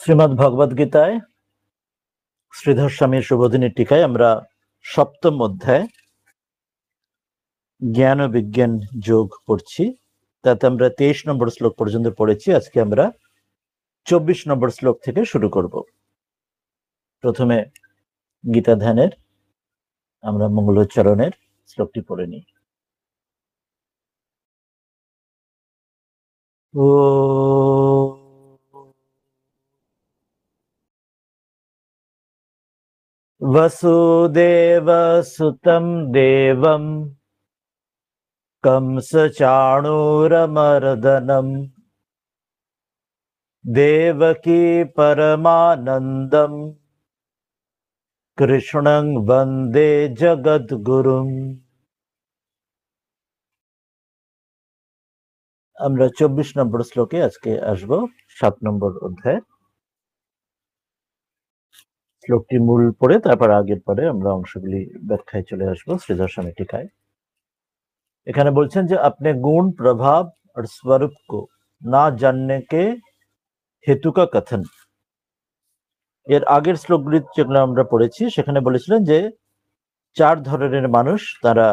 শ্রীমদ্ ভগবদ গীতায় শ্রীধর স্বামীর শুভদিনের টিকায় আমরা সপ্তম অধ্যায় জ্ঞান ও বিজ্ঞান যোগ পড়ছি। তাতে আমরা 23 নম্বর শ্লোক পর্যন্ত পড়েছি। আজকে আমরা 24 নম্বর শ্লোক থেকে শুরু করব। প্রথমে গীতা ধ্যানের আমরা মঙ্গলোচ্চারণের শ্লোকটি পড়ে নিই। ও वसुदेवसुतं देवं कंसचाणूरमर्दनं देवकी परमानन्दं कृष्णं वन्दे जगद्गुरुम्। আমরা 24 নম্বর শ্লোকে আজকে আসবো। 7 নম্বর অধ্যায় শ্লোকটি মূল পড়ে তারপর আগের পরে আমরা অংশগুলি ব্যাখ্যায় চলে আসবো শ্রীধর স্বামী टीकाय। এখানে বলছেন যে अपने गुण प्रभाव और स्वरूप को ना जानने के हेतु का कथन। এর আগের শ্লোকগুলি যেগুলো আমরা পড়েছি সেখানে বলেছিলেন যে 4 ধরনের মানুষ তারা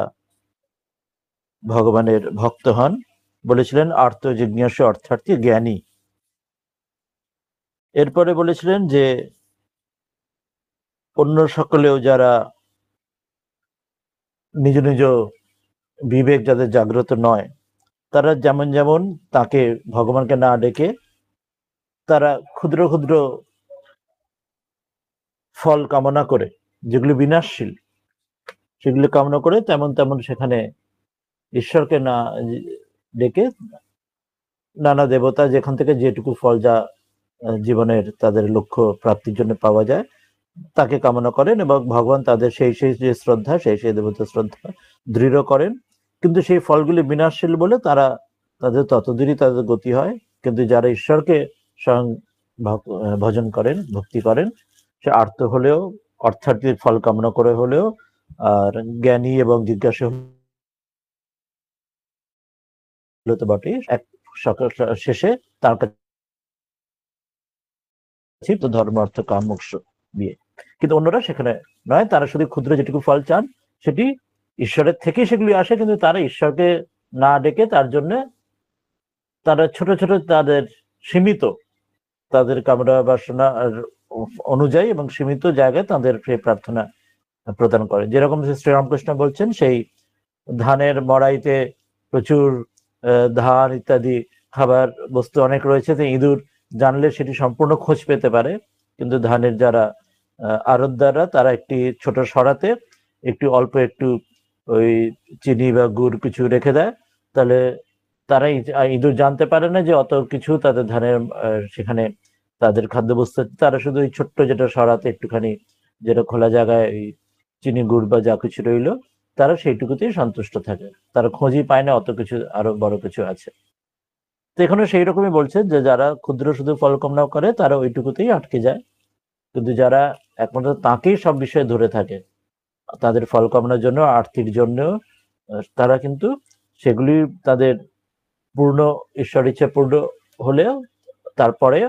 ভগবানের ভক্ত হন। বলেছিলেন আর্ত জিজ্ঞাসু, অর্থার্থী, জ্ঞানী। এরপরে বলেছিলেন যে অন্য সকলেও যারা নিজ নিজ বিবেক যাদের জাগ্রত নয়, তারা যেমন যেমন তাকে ভগবানকে না ডেকে তারা ক্ষুদ্র ক্ষুদ্র ফল কামনা করে, যেগুলি বিনাশশীল, সেগুলি কামনা করে তেমন তেমন সেখানে ঈশ্বরকে না ডেকে নানা দেবতা যেখান থেকে যেটুকু ফল যা জীবনের তাদের লক্ষ্য প্রাপ্তির জন্য পাওয়া যায় তাকে কামনা করেন, এবং ভগবান তাদের সেই সেই যে শ্রদ্ধা, সেই সেই দেবতা শ্রদ্ধা দৃঢ় করেন। কিন্তু সেই ফলগুলি বিনাশশীল বলে তারা তাদের ততদূরই তাদের গতি হয়। কিন্তু যারা ঈশ্বরকে স্বয়ং ভজন করেন, ভক্তি করেন, সে আর্ত হলেও, অর্থার্থীর ফল কামনা করে হলেও, আর জ্ঞানী এবং জিজ্ঞাসা হলে তো বটেই, এক শেষে তার কাছে তো ধর্ম অর্থ কাম মোক্ষ দিয়ে। কিন্তু অন্যরা সেখানে নয়, তারা শুধু ক্ষুদ্র যেটুকু ফল চান সেটি ঈশ্বরের থেকে সেগুলি আসে, কিন্তু তারা ঈশ্বরকে না ডেকে তার জন্য তারা ছোট ছোট তাদের সীমিত তাদের কামনা বাসনা অনুযায়ী এবং সীমিত জায়গায় তাদের সেই প্রার্থনা প্রদান করে। যেরকম শ্রীরামকৃষ্ণ বলছেন, সেই ধানের মড়াইতে প্রচুর ধান ইত্যাদি খাবার বস্তু অনেক রয়েছে, তো ইঁদুর জানলে সেটি সম্পূর্ণ খোঁজ পেতে পারে। কিন্তু ধানের যারা আড়তদাররা তারা একটি ছোট সরাতে একটু অল্প একটু ওই চিনি বা গুড় কিছু রেখে দেয়, তাহলে তারা ইঁদুর জানতে পারে না যে অত কিছু তাদের ধানের সেখানে তাদের খাদ্যবস্তু। তারা শুধু ওই ছোট্ট যেটা সরাতে একটুখানি যেটা খোলা জায়গায় ওই চিনি গুড় বা যা কিছু রইলো, তারা সেইটুকুতেই সন্তুষ্ট থাকে, তারা খোঁজই পায় না অত কিছু আরো বড় কিছু আছে। তো এখানে সেই রকমই বলছে যে যারা ক্ষুদ্র শুধু ফল কামনা করে তারা ওইটুকুতেই আটকে যায়, কিন্তু যারা একমাত্র তাকেই সব বিষয়ে ধরে থাকে, তাদের ফল কামনার জন্য, আর্থিক জন্য, তারা কিন্তু সেগুলি তাদের পূর্ণ ঈশ্বর ইচ্ছা পূর্ণ হলেও তারপরে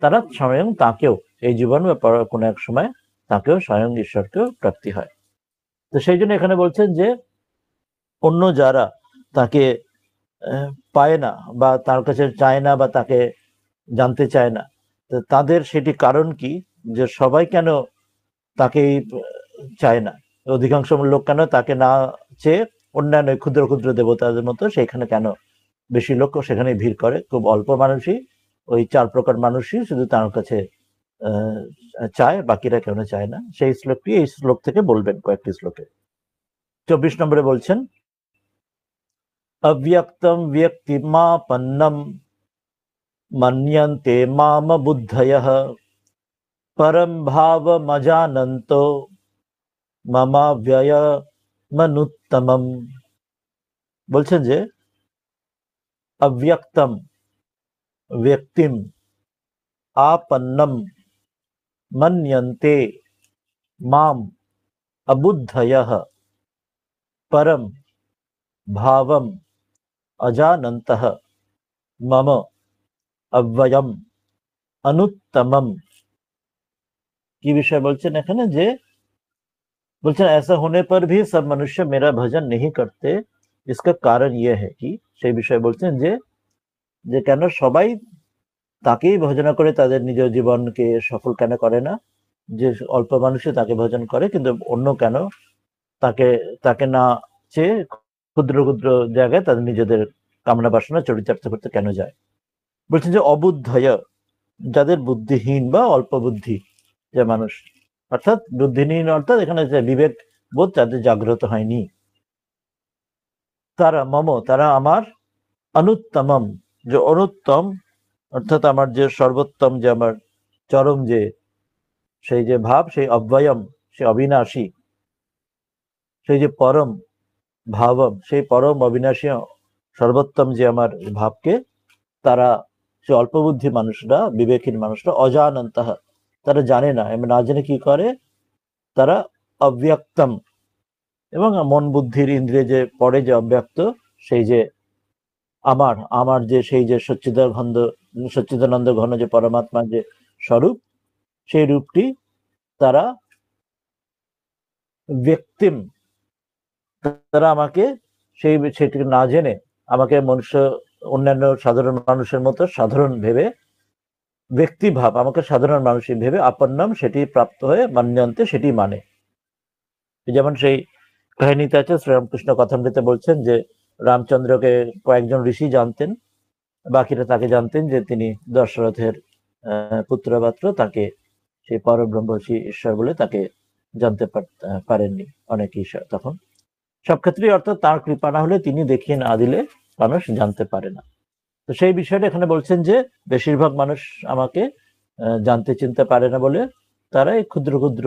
তারা স্বয়ং তাকেও এই জীবন বা কোনো এক সময় তাকেও স্বয়ং ঈশ্বরকেও প্রাপ্তি হয়। তো সেই জন্য এখানে বলছেন যে অন্য যারা তাকে পায় না বা তার কাছে চায় না বা তাকে জানতে চায় না, তো তাদের সেটি কারণ কি, যে সবাই কেন তাকেই চায় না, অধিকাংশ লোক কেন তাকে না চেয়ে অন্যান্য ক্ষুদ্র ক্ষুদ্র দেবতাদের মতো সেখানে কেন বেশি লোক সেখানে ভিড় করে। খুব অল্প মানুষই, ওই 4 প্রকার মানুষই শুধু তার কাছে চায়, বাকিরা কেন চায় না। সেই শ্লোকটি এই শ্লোক থেকে বলবেন, কয়েকটি শ্লোকে। 24 নম্বরে বলছেন अव्यक्तं व्यक्तिमापन्नं मन्यन्ते माम बुद्धयः परं भावमजानन्तो ममाव्ययमनुत्तमम्। বলছেন যে अव्यक्तं व्यक्तिम आपन्नं मन्यन्ते माम अबुद्धयः परं भावम अजानन्तः मम अव्ययम अनुत्तमम। কি বিষয় বলছেন এখানে, যে বলছেন ऐसा होने पर भी सब मनुष्य मेरा भजन नहीं करते, इसका कारण ये है कि, সেই বিষয় বলছেন যে যে কেন সবাই তাকেই ভজনা করে তাদের নিজ জীবনকে সফল কেন করে না, যে অল্প মানুষই তাকে ভজন করে, কিন্তু অন্য কেন তাকে তাকে না চেয়ে ক্ষুদ্র ক্ষুদ্র জায়গায় তাদের নিজেদের কামনা বাসনা চরিতার্থ করতে কেন যায়। বলছেন যে অবুদ্ধয়, যাদের বুদ্ধিহীন বা অল্প বুদ্ধি যে মানুষ, অর্থাৎ বুদ্ধিহীন অর্থাৎ এখানে যে বিবেক বোধ তাদের জাগ্রত হয়নি, তারা মম, তারা আমার, অনুত্তমম, যে অনুত্তম অর্থাৎ আমার যে সর্বোত্তম, যে আমার চরম যে সেই যে ভাব, সেই অব্যয়ম, সেই অবিনাশী, সেই যে পরম ভাবম, সেই পরম অবিনাশী সর্বোত্তম যে আমার ভাবকে তারা, সে অল্প বুদ্ধি মানুষরা, বিবেকহীন মানুষরা, অজানন্তঃ, তারা জানে না, এবং না জেনে কি করে, তারা অব্যক্তম, এবং মন বুদ্ধির ইন্দ্রিয়ে যে পড়ে যে অব্যক্ত, সেই যে আমার আমার যে সেই যে সচ্চিদানন্দ ঘন যে পরমাত্মার যে স্বরূপ, সেই রূপটি তারা ব্যক্তিম, তারা আমাকে সেটিকে না জেনে আমাকে মনুষ্য, অন্যান্য সাধারণ মানুষের মতো সাধারণ ভেবে, ব্যক্তি ভাব, আমাকে সাধারণ মানুষই ভেবে আপন্নম, সেটি প্রাপ্ত হয়ে মান্যন্তে, সেটি মানে। যেমন সেই কাহিনীতে আছে, শ্রীরামকৃষ্ণ কথামৃতে বলছেন যে রামচন্দ্রকে কয়েকজন ঋষি জানতেন, বাকিরা তাকে জানতেন যে তিনি দশরথের পুত্রপাত্র, তাকে সেই পরব্রহ্ম ঈশ্বর বলে তাকে জানতে পারেননি অনেক ঈশ্বর তখন। সব ক্ষেত্রেই অর্থাৎ তার কৃপা না হলে, তিনি দেখিয়ে না দিলে মানুষ জানতে পারে না। তো সেই বিষয়টা এখানে বলছেন যে বেশিরভাগ মানুষ আমাকে জানতে চিনতে পারে না বলে তারা এই ক্ষুদ্র ক্ষুদ্র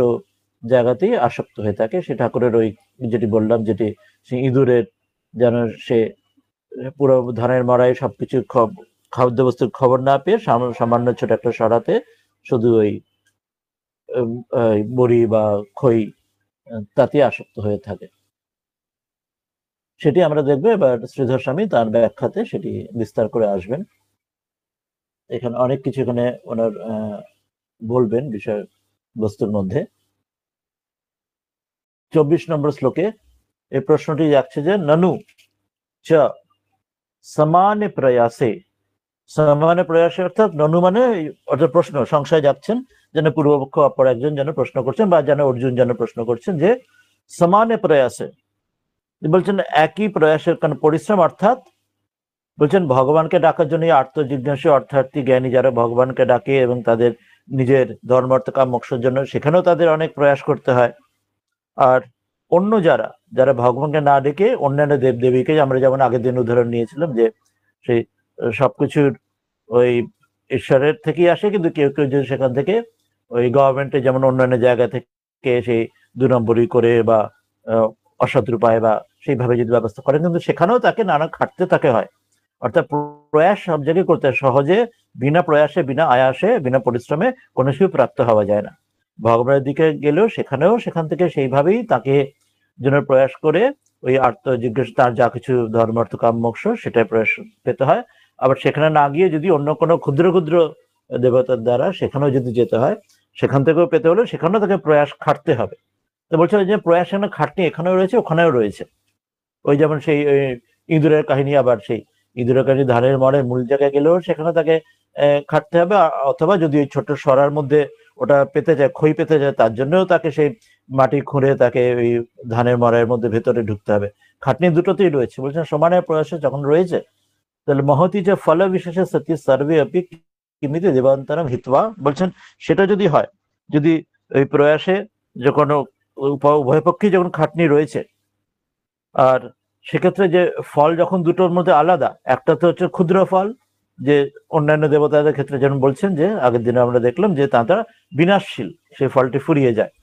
জায়গাতেই আসক্ত হয়ে থাকে। সে ঠাকুরের ওই যেটি বললাম, যেটি সে ইঁদুরের যেন সে পুরো ধানের মড়াই সবকিছু খাদ্যবস্তুর খবর না পেয়ে সামান্য ছোট একটা সরাতে শুধু ওই বড়ি বা খই তাতে আসক্ত হয়ে থাকে। সেটি আমরা দেখবো এবার শ্রীধর স্বামী তার ব্যাখ্যাতে সেটি বিস্তার করে আসবেন। এখানে অনেক কিছু এখানে ওনার বলবেন বিষয় বস্তুর মধ্যে। 24 নম্বর শ্লোকে এই প্রশ্নটি যাচ্ছে যে ননু চ সমানে প্রয়াসে, সমানে প্রয়াসে অর্থাৎ ননু মানে অর্থাৎ প্রশ্ন, সংশয় যাচ্ছেন, যেন পূর্বপক্ষ অপর একজন যেন প্রশ্ন করছেন, বা যেন অর্জুন যেন প্রশ্ন করছেন যে সমানে প্রয়াসে, বলছেন একই প্রয়াসের কারণ পরিশ্রম, অর্থাৎ বলছেন ভগবানকে ডাকার জন্য আত্মজিজ্ঞাসী অর্থার্থী জ্ঞানী যারা ভগবানকে ডাকে এবং তাদের নিজের ধর্মার্থ কাম মোক্ষের জন্য, সেখানেও তাদের অনেক প্রয়াস করতে হয়। আর অন্য যারা যারা ভগবানকে না ডেকে অন্যান্য দেবদেবীকে, আমরা যেমন আগের দিন উদাহরণ নিয়েছিলাম যে সেই সবকিছুর ওই ঈশ্বরের থেকেই আসে, কিন্তু কেউ কেউ যদি সেখান থেকে ওই গভর্নমেন্টে যেমন অন্যান্য জায়গা থেকে সেই 2 নম্বরই করে বা অসৎ উপায় বা সেইভাবে যদি ব্যবস্থা করেন, কিন্তু সেখানেও তাকে নানা খাটতে তাকে হয়। অর্থাৎ প্রয়াস সব জায়গায় করতে হয়, সহজে বিনা প্রয়াসে, বিনা আয়াসে, বিনা পরিশ্রমে কোনো কিছু প্রাপ্ত হওয়া যায় না। ভগবানের দিকে গেলেও সেখানেও সেখান থেকে সেইভাবেই তাকে জন্য প্রয়াস করে ওই আত্মজিজ্ঞাস, তার যা কিছু ধর্ম অর্থ কাম মোক্ষ সেটাই প্রয়াস পেতে হয়। আবার সেখানে না গিয়ে যদি অন্য কোনো ক্ষুদ্র ক্ষুদ্র দেবতার দ্বারা সেখানেও যদি যেতে হয়, সেখান থেকেও পেতে হলে সেখানেও তাকে প্রয়াস খাটতে হবে। তো বলছে যে প্রয়াস এখানে খাটনি এখানেও রয়েছে, ওখানেও রয়েছে। ওই যেমন সেই ইঁদুরের কাহিনী, আবার সেই ইঁদুরের কাহিনী ধানের মরে মূল জায়গায় গেলেও সেখানে তাকে খাটতে হবে, অথবা যদি ওই ছোট সরার মধ্যে ওটা পেতে যায়, খই পেতে যায়, তার জন্যও তাকে সেই মাটি খুঁড়ে তাকে ওই ধানের মরের মধ্যে ভেতরে ঢুকতে হবে। খাটনি দুটোতেই রয়েছে। বলছেন সমানে প্রয়াসে যখন রয়েছে, তাহলে মহতি যে ফল বিশেষে সত্যি সর্বে অপি কিমিতে দেবান্তরম হিতবা, বলছেন সেটা যদি হয়, যদি ওই প্রয়াসে যে কোনো উভয় পক্ষেই যখন খাটনি রয়েছে, আর সেক্ষেত্রে যে ফল যখন দুটোর মধ্যে আলাদা, একটা তো হচ্ছে ক্ষুদ্র ফল, যে অন্যান্য দেবতাদের ক্ষেত্রে যেমন বলছেন যে আগের দিনে আমরা দেখলাম যে তারা বিনাশশীল, সেই ফলটি ফুরিয়ে যায়,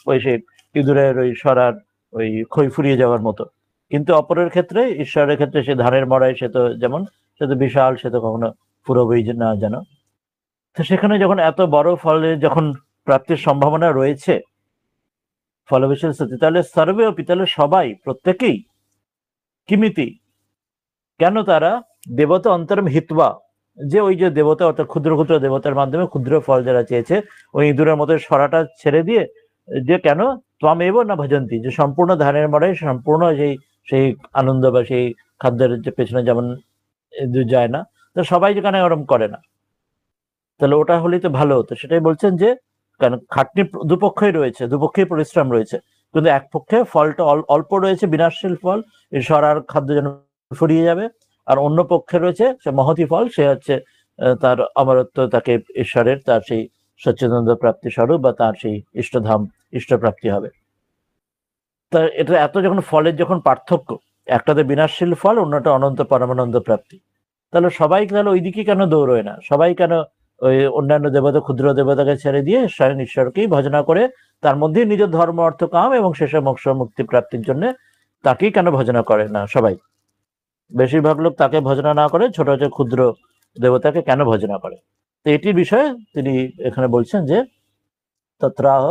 ওই সেই ইঁদুরের ওই সরার ওই খই ফুরিয়ে যাওয়ার মতো। কিন্তু অপরের ক্ষেত্রে, ঈশ্বরের ক্ষেত্রে সে ধানের মড়াই, সে তো যেমন সে তো বিশাল, সে তো কখনো ফুরবেই না যেন। তো সেখানে যখন এত বড় ফলের যখন প্রাপ্তির সম্ভাবনা রয়েছে ফল বিশেষ, তাহলে সর্বে অপি, তাহলে সবাই প্রত্যেকেই কিমিতি কেন তারা দেবতা অন্তরম হিতবা, যে ওই যে দেবতা অর্থাৎ ক্ষুদ্র ক্ষুদ্র দেবতার মাধ্যমে ক্ষুদ্র ফল যারা চেয়েছে ওই ইঁদুরের মতো সরাটা ছেড়ে দিয়ে যে কেন ত্বমেব না ভজন্তি, যে সম্পূর্ণ ধানের মড়াই সম্পূর্ণ সেই আনন্দ বা সেই খাদ্যের যে পেছনে যেমন ইঁদুর যায় না, তো সবাই যেখানে ওরম করে না, তাহলে ওটা হলেই তো ভালো হতো। সেটাই বলছেন যে কারণ খাটনি দুপক্ষই রয়েছে, দুপক্ষেই পরিশ্রম রয়েছে, কিন্তু এক পক্ষে ফলটা অল্প রয়েছে, বিনাশশীল ফল, এই সরার খাদ্য যেন ফুরিয়ে যাবে, আর অন্য পক্ষে রয়েছে সে মহতি ফল, সে হচ্ছে তার অমরত্ব, তাকে ঈশ্বরের তার সেই সচ্চিদানন্দ প্রাপ্তি স্বরূপ বা তার সেই ইষ্টধাম ইষ্টপ্রাপ্তি হবে। তা এটা এত যখন ফলের যখন পার্থক্য, একটাতে বিনাশশীল ফল, অন্যটা অনন্ত পরমানন্দ প্রাপ্তি, তাহলে সবাই তাহলে ওই দিকে কেন দৌড়য় না, সবাই কেন ওই অন্যান্য দেবতা ক্ষুদ্র দেবতাকে ছেড়ে দিয়ে স্বয়ং ঈশ্বরকেই ভজনা করে, তার মধ্যে নিজের ধর্ম অর্থ কাম এবং শেষে মোক্ষ মুক্তি প্রাপ্তির জন্য তাকেই কেন ভজনা করে না সবাই? বেশিরভাগ লোক তাকে ভজনা না করে ছোট ছোট ক্ষুদ্র দেবতাকে কেন ভজনা করে? তো এটির বিষয়ে তিনি এখানে বলছেন যে তত্রাহ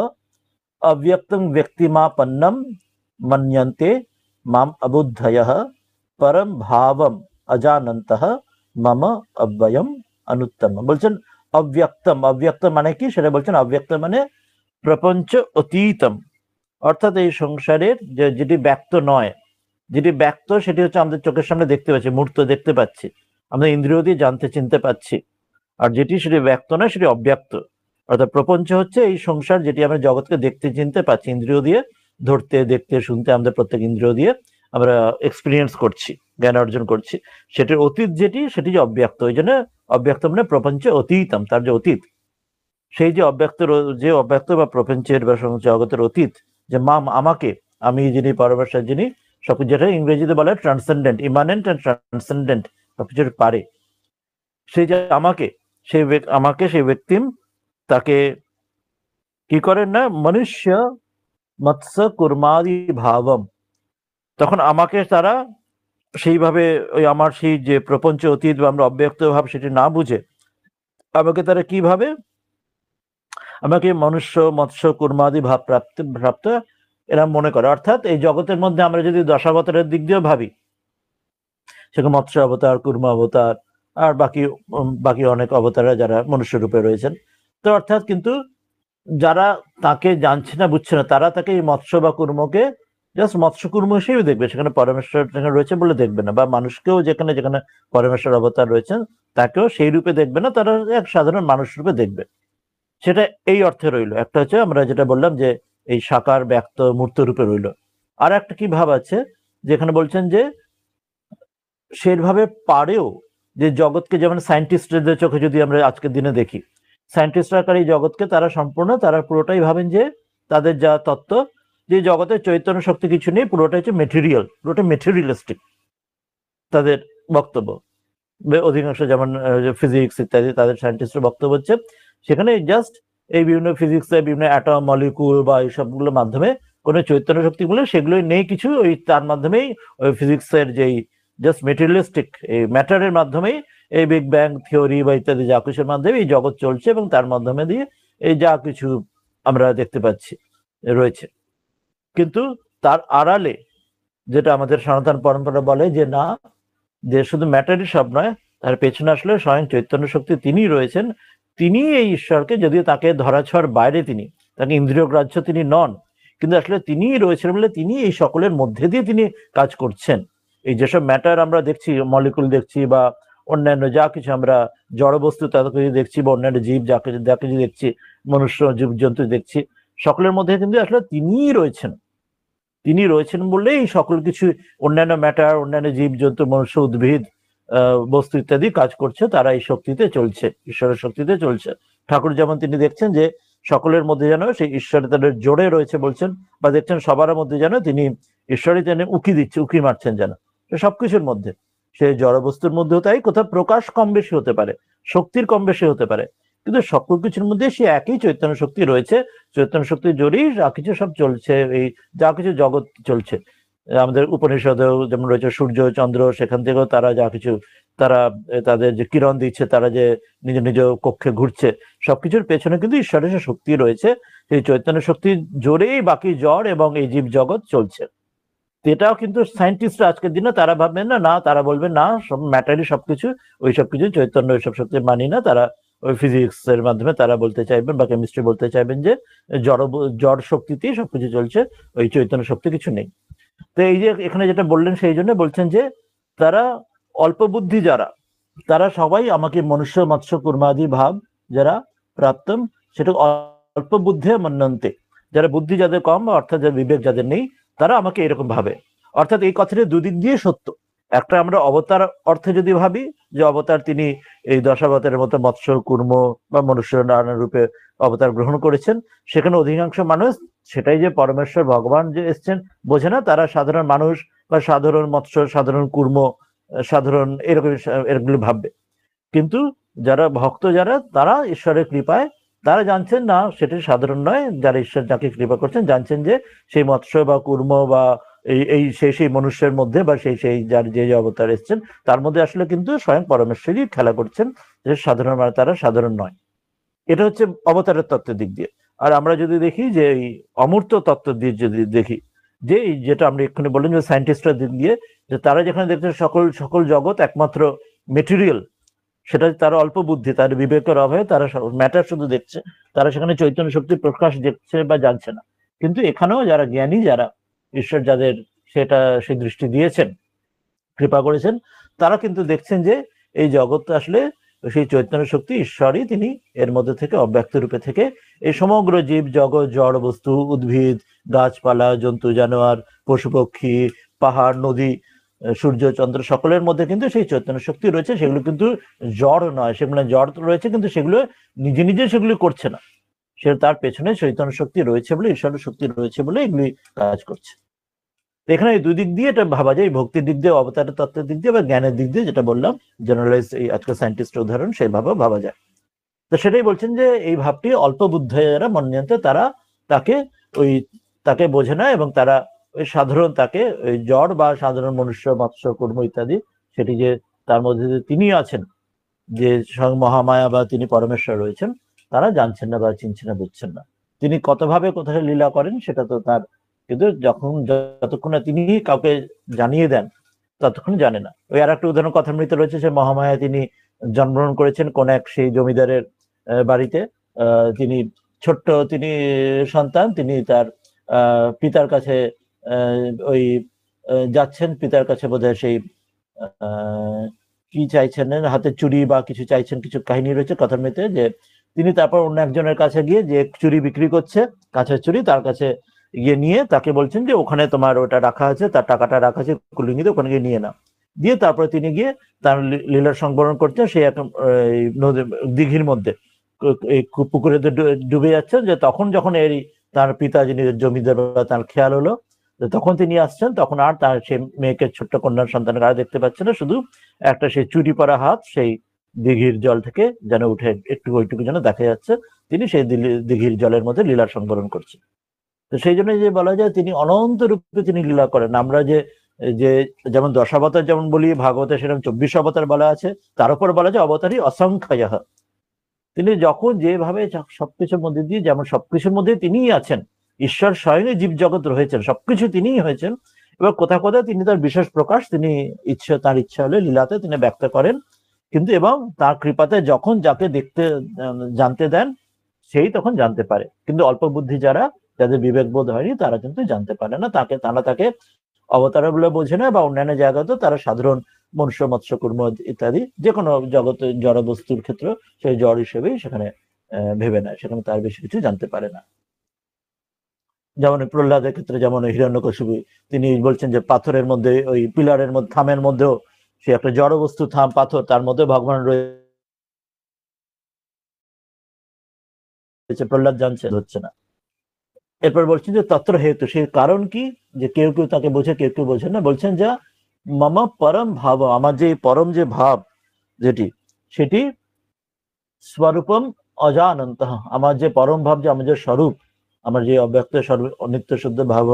अव्यक्तं व्यक्तिमापन्नं मन्यन्ते माम अबुद्धयः परम भावम अजानन्तः मम अव्ययम अनुत्तम। বলছেন অব্যক্তম, অব্যক্ত মানে কি সেটা বলছেন, অব্যক্ত মানে প্রপঞ্চ অতীতম, অর্থাৎ এই সংসারের যেটি ব্যক্ত নয়, যেটি ব্যক্ত সেটি হচ্ছে আমাদের চোখের সামনে দেখতে পাচ্ছি, মূর্ত দেখতে পাচ্ছি, আমরা ইন্দ্রিয় দিয়ে জানতে চিনতে পাচ্ছি, আর যেটি সেটি ব্যক্ত নয় সেটি অব্যক্ত। অর্থাৎ প্রপঞ্চ হচ্ছে এই সংসার যেটি আমরা জগৎকে দেখতে চিনতে পাচ্ছি ইন্দ্রিয় দিয়ে, ধরতে দেখতে শুনতে আমাদের প্রত্যেক ইন্দ্রিয় দিয়ে আমরা এক্সপিরিয়েন্স করছি, জ্ঞান অর্জন করছি, সেটির অতীত যেটি সেটি যে অব্যক্ত, ওই জন্য অব্যক্ত মানে প্রপঞ্চ অতীতম, তার যে অতীত, সেই যে অব্যক্ত বা প্রপঞ্চের বা জগতের অতীত, যে মাম আমাকে, আমি যিনি পরমেশ্বর, যিনি সবকিছু, যেটা ইংরেজিতে বলে ট্রান্সেন্ডেন্ট, ইমানেন্ট অ্যান্ড ট্রান্সেন্ডেন্ট, সবকিছু পারে, সেই যে আমাকে, সেই ব্যক্তি তাকে কি করেন না, মনুষ্য মৎস্য কুর্মাদি ভাবম, তখন আমাকে তারা সেইভাবে ওই আমার সেই যে প্রপঞ্চ অতীত বা আমরা অব্যক্ত ভাব সেটি না বুঝে আমাকে তারা কিভাবে, আমাকে মনুষ্য মৎস্য কুর্মাদি ভাব প্রাপ্ত এরা মনে করে। অর্থাৎ এই জগতের মধ্যে আমরা যদি দশাবতারের দিক দিয়েও ভাবি, সেখানে মৎস্য অবতার, কুর্ম অবতার, আর বাকি অনেক অবতারা যারা মনুষ্য রূপে রয়েছেন, তো অর্থাৎ কিন্তু যারা তাকে জানছে না বুঝছে না, তারা তাকে এই মৎস্য বা কুর্মকে জাস্ট মৎস্য কুর্ম হিসেবে দেখবে, সেখানে পরমেশ্বর যেখানে রয়েছে বলে দেখবে না, বা মানুষকেও যেখানে যেখানে পরমেশ্বর অবতার রয়েছেন তাকেও সেই রূপে দেখবে না, তারা এক সাধারণ মানুষ রূপে দেখবে। সেটা এই অর্থে রইল। একটা হচ্ছে আমরা যেটা বললাম যে এই সাকার ব্যক্ত মূর্ত রূপে রইল। আর একটা কি ভাব আছে যেখানে বলছেন যে সেভাবে পারেও, যে জগৎকে যেমন সায়েন্টিস্টদের চোখে যদি আমরা আজকের দিনে দেখি, সায়েন্টিস্টরা এই জগৎকে তারা পুরোটাই ভাবেন যে তাদের যা তত্ত্ব, যে জগতের চৈতন্য শক্তি কিছু নেই, পুরোটা হচ্ছে মেটেরিয়াল, পুরোটা মেটেরিয়ালিস্টিক তাদের বক্তব্য। অধিকাংশ যেমন ফিজিক্স ইত্যাদি তাদের সায়েন্টিস্টের বক্তব্য হচ্ছে সেখানে জাস্ট এই বিভিন্ন ফিজিক্সের বিভিন্ন অ্যাটম মলিকুল বা এই সবগুলোর মাধ্যমে কোনো চৈতন্য শক্তিগুলো সেগুলো নেই কিছু, ওই তার মাধ্যমেই ওই ফিজিক্সের যেই জাস্ট মেটেরিয়ালিস্টিক এই ম্যাটারের মাধ্যমেই এই বিগ ব্যাং থিওরি বা ইত্যাদি যা কিছুর মাধ্যমে এই জগৎ চলছে, এবং তার মাধ্যমে দিয়ে এই যা কিছু আমরা দেখতে পাচ্ছি রয়েছে। কিন্তু তার আড়ালে যেটা আমাদের সনাতন পরম্পরা বলে যে না, যে শুধু ম্যাটারই সব নয়, তার পেছনে আসলে স্বয়ং চৈতন্য শক্তি তিনি রয়েছেন, তিনি এই ঈশ্বরকে, যদিও তাকে ধরাছোঁয়ার বাইরে, তিনি তাকে ইন্দ্রিয় গ্রাহ্য তিনি নন, কিন্তু আসলে তিনিই রয়েছেন বলে তিনি এই সকলের মধ্যে দিয়ে তিনি কাজ করছেন। এই যেসব ম্যাটার আমরা দেখছি, মলিকুল দেখছি বা অন্যান্য যা কিছু আমরা জড় বস্তু তাদেরকে দেখছি, বা অন্যান্য জীব যা কিছু দেখছি, মনুষ্য জীবজন্তু দেখছি, সকলের মধ্যে কিন্তু আসলে তিনিই রয়েছেন। তিনি রয়েছেন বললেই এই সকল কিছু অন্যান্য ম্যাটার, অন্যান্য জীবজন্তু, মনুষ্য, উদ্ভিদ, বস্তু ইত্যাদি কাজ করছে, তারা এই শক্তিতে চলছে, ঈশ্বরের শক্তিতে চলছে। ঠাকুর যেমন তিনি দেখছেন যে সকলের মধ্যে যেন সেই ঈশ্বরের তাদের জোরে রয়েছে বলছেন, বা দেখছেন সবার মধ্যে যেন তিনি ঈশ্বরই যেন উকি মারছেন যেন সবকিছুর মধ্যে, সে জড়বস্তুর মধ্যেও তাই, কোথাও প্রকাশ কম বেশি হতে পারে, শক্তির কম বেশি হতে পারে, কিন্তু সকল কিছুর মধ্যে সে একই চৈতন্য শক্তি রয়েছে। চৈতন্য শক্তির জোরেই যা কিছু সব চলছে, এই যা কিছু জগৎ চলছে। আমাদের উপনিষদেও যেমন রয়েছে সূর্য চন্দ্র, সেখান থেকেও তারা যা কিছু তাদের যে কিরণ দিচ্ছে, তারা যে নিজ নিজ কক্ষে ঘুরছে, সবকিছুর পেছনে কিন্তু ঈশ্বরের শক্তি রয়েছে। সেই চৈতন্য শক্তির জোরেই বাকি জড় এবং এই জীব জগৎ চলছে। এটাও কিন্তু সায়েন্টিস্টরা আজকের দিনে তারা ভাববেন না, না তারা বলবেন না সব ম্যাটারই সবকিছু, ওই সব কিছু চৈতন্য ওইসব শক্তি মানি না, তারা ওই ফিজিক্স এর মাধ্যমে তারা বলতে চাইবেন বা কেমিস্ট্রি বলতে চাইবেন যে জড় জড় শক্তিতেই সবকিছু চলছে, ওই চৈতন্য শক্তি কিছু নেই। তো এই যে এখানে যেটা বললেন সেই জন্য বলছেন যে তারা অল্প বুদ্ধি যারা, তারা সবাই আমাকে মনুষ্য মৎস্য কুর্মাদি ভাব যারা প্রাপ্তম, সেটা অল্প বুদ্ধি মন্যন্তে, যারা বুদ্ধি যাদের কম অর্থাৎ যাদের বিবেক যাদের নেই, তারা আমাকে এরকম ভাবে। অর্থাৎ এই কথাটি দুদিক দিয়ে সত্য। একটা আমরা অবতার অর্থে যদি ভাবি যে অবতার তিনি এই দশাবতারের মতো মৎস্য কুর্ম বা মনুষ্য নানা রূপে অবতার গ্রহণ করেছেন, সেখানে অধিকাংশ মানুষ সেটাই যে পরমেশ্বর ভগবান যে এসছেন বোঝে না, তারা সাধারণ মানুষ বা সাধারণ মৎস্য সাধারণ কুর্ম সাধারণ এরকম এরগুলো ভাববে। কিন্তু যারা ভক্ত যারা, তারা ঈশ্বরের কৃপায় তারা জানছেন না সেটি সাধারণ নয়, যারা ঈশ্বর যাকে কৃপা করছেন জানছেন যে সেই মৎস্য বা কুর্ম বা এই সেই মনুষ্যের মধ্যে বা সেই যার যে অবতার এসছেন তার মধ্যে আসলে কিন্তু স্বয়ং পরমেশ্বরই খেলা করছেন, যে সাধারণ মানে তারা সাধারণ নয়। এটা হচ্ছে অবতারের তত্ত্বের দিক দিয়ে। আর আমরা যদি দেখি যে এই অমূর্ত তত্ত্ব দিয়ে যদি দেখি, যে যেটা আমরা এক্ষুনি বললাম যে সায়েন্টিস্টরা দিক দিয়ে, যে তারা যেখানে দেখছেন সকল সকল জগৎ একমাত্র মেটেরিয়াল, সেটা তারা অল্প বুদ্ধি, তার বিবেকের অভাবে তারা ম্যাটার শুধু দেখছে, তারা সেখানে চৈতন্য শক্তির প্রকাশ দেখছে বা জানছে না। কিন্তু এখানেও যারা জ্ঞানী, যারা ঈশ্বর যাদের সেটা সেই দৃষ্টি দিয়েছেন, কৃপা করেছেন, তারা কিন্তু দেখছেন যে এই জগৎ আসলে সেই চৈতন্য শক্তি ঈশ্বরই তিনি এর মধ্যে থেকে অব্যক্ত রূপে থেকে এই সমগ্র জীব জগৎ জড় বস্তু উদ্ভিদ গাছপালা জন্তু জানোয়ার পশু পক্ষী পাহাড় নদী সূর্য চন্দ্র সকলের মধ্যে কিন্তু সেই চৈতন্য শক্তি রয়েছে। সেগুলো কিন্তু জড় নয়, সেগুলো জড় রয়েছে কিন্তু সেগুলো নিজে নিজে সেগুলি করছে না, সে তার পেছনে চৈতন্য শক্তি রয়েছে বলে, ঈশ্বরের শক্তি রয়েছে বলে এগুলি কাজ করছে। এখানে এই দুই দিক দিয়ে এটা ভাবা যায়, ভক্তির দিক দিয়ে অবতারের তত্ত্বের দিক দিয়ে বা জ্ঞানের দিক দিয়ে, যেটা বললাম জেনারেলাইজ এই আজকে সায়েন্টিস্টের উদাহরণ সেইভাবে ভাবা যায়। তো সেটাই বলছেন যে এই ভাবটি অল্প বুদ্ধ যারা মন্যন্তে, তারা তাকে ওই তাকে বোঝে না এবং তারা ওই সাধারণ তাকে ওই জড় বা সাধারণ মনুষ্য মৎস্য কর্ম ইত্যাদি, সেটি যে তার মধ্যে যে তিনি আছেন, যে স্বয়ং মহামায়া বা তিনি পরমেশ্বর রয়েছেন, তারা জানছেন না বা চিনছেন না বুঝছেন না। তিনি কতভাবে কোথায় লীলা করেন সেটা তো তার, কিন্তু যতক্ষণ না তিনি কাউকে জানিয়ে দেন ততক্ষণ জানে না। ওই আর একটা উদাহরণ কথামৃতে রয়েছে, যে মহামায়া তিনি জন্মগ্রহণ করেছেন কোন এক সেই জমিদারের বাড়িতে। তিনি ছোট্ট তিনি সন্তান, তিনি তার পিতার কাছে ওই যাচ্ছেন, পিতার কাছে বোধহয় সেই কি চাইছেন, হাতে চুরি বা কিছু চাইছেন, কিছু কাহিনী রয়েছে কথামৃতে, যে তিনি তারপর অন্য একজনের কাছে গিয়ে যে চুরি বিক্রি করছে কাছের চুরি, তার কাছে গিয়ে নিয়ে তাকে বলছেন যে ওখানে তোমার ওটা রাখা আছে, তার টাকাটা রাখা আছে কুলিঙ্গিতে, ওখানে গিয়ে নিয়ে নাও। দিয়ে তারপরে তিনি গিয়ে তার লীলার সংবরণ করছেন সেই একটা দিঘির মধ্যে, এই পুকুরে ডুবে যাচ্ছেন। যে তখন যখন এই তার পিতা যিনি জমিদার তার খেয়াল হলো, তখন তিনি আসছেন, তখন আর তার সেই মেয়েকে ছোট্ট কন্যার সন্তানের আর দেখতে পাচ্ছে না, শুধু একটা সেই চুরি পরা হাত সেই দিঘির জল থেকে যেন উঠে একটু ওইটুকু যেন দেখা যাচ্ছে, তিনি সেই দিঘির জলের মধ্যে লীলার সংবরণ করছেন। তো সেই জন্য যে বলা যায় তিনি অনন্ত রূপে তিনি লীলা করেন। আমরা যে যে যেমন দশাবতার যেমন বলি, ভাগবতে সেরকম 24 অবতার বলা আছে, তার উপর বলা যায় অবতারই অসংখ্য। তিনি যখন যেভাবে সবকিছুর মধ্যে দিয়ে, যেমন সবকিছুর মধ্যে তিনিই আছেন, ঈশ্বর স্বয়ং জীব জগৎ রয়েছেন, সবকিছু তিনিই হয়েছেন। এবার কোথাও কোথাও তিনি তার বিশেষ প্রকাশ তিনি তার ইচ্ছা হলে লীলাতে তিনি ব্যক্ত করেন, কিন্তু এবং তার কৃপাতে যখন যাকে দেখতে জানতে দেন সেই তখন জানতে পারে। কিন্তু অল্প বুদ্ধি যারা, যাদের বিবেক বোধ হয়নি, তারা কিন্তু জানতে পারে না, তাকে অবতার বলে বোঝে না, বা অন্যান্য জায়গাতেও তারা সাধারণ মনুষ্য মৎস্য কুর্ম ইত্যাদি যে কোনো জগতে জড় বস্তুর ক্ষেত্রে সেই জড় হিসেবেই সেখানে ভেবে নেয়, সেখানে তার বেশি কিছু জানতে পারে না। যেমন প্রহ্লাদের ক্ষেত্রে, যেমন হিরণ্যকশিপু তিনি বলছেন যে পাথরের মধ্যে ওই পিলারের মধ্যে থামের মধ্যেও সে একটা জড় বস্তু থাম পাথর, তার মধ্যে ভগবান রয়েছে, প্রহ্লাদ জানছে হচ্ছে না। এরপর বলছেন যে তত্র হেতু, সেই কারণ কি, যে কেউ কেউ তাকে বোঝে কেউ কেউ বোঝে না। বলছেন যা মম পরম ভাব, আমার যে পরম যে ভাব যেটি, সেটি স্বরূপম অজানন্ত, আমার যে পরম ভাব, যে আমার যে স্বরূপ, আমার যে অব্যক্ত স্বরূপ নিত্য শুদ্ধ ভাব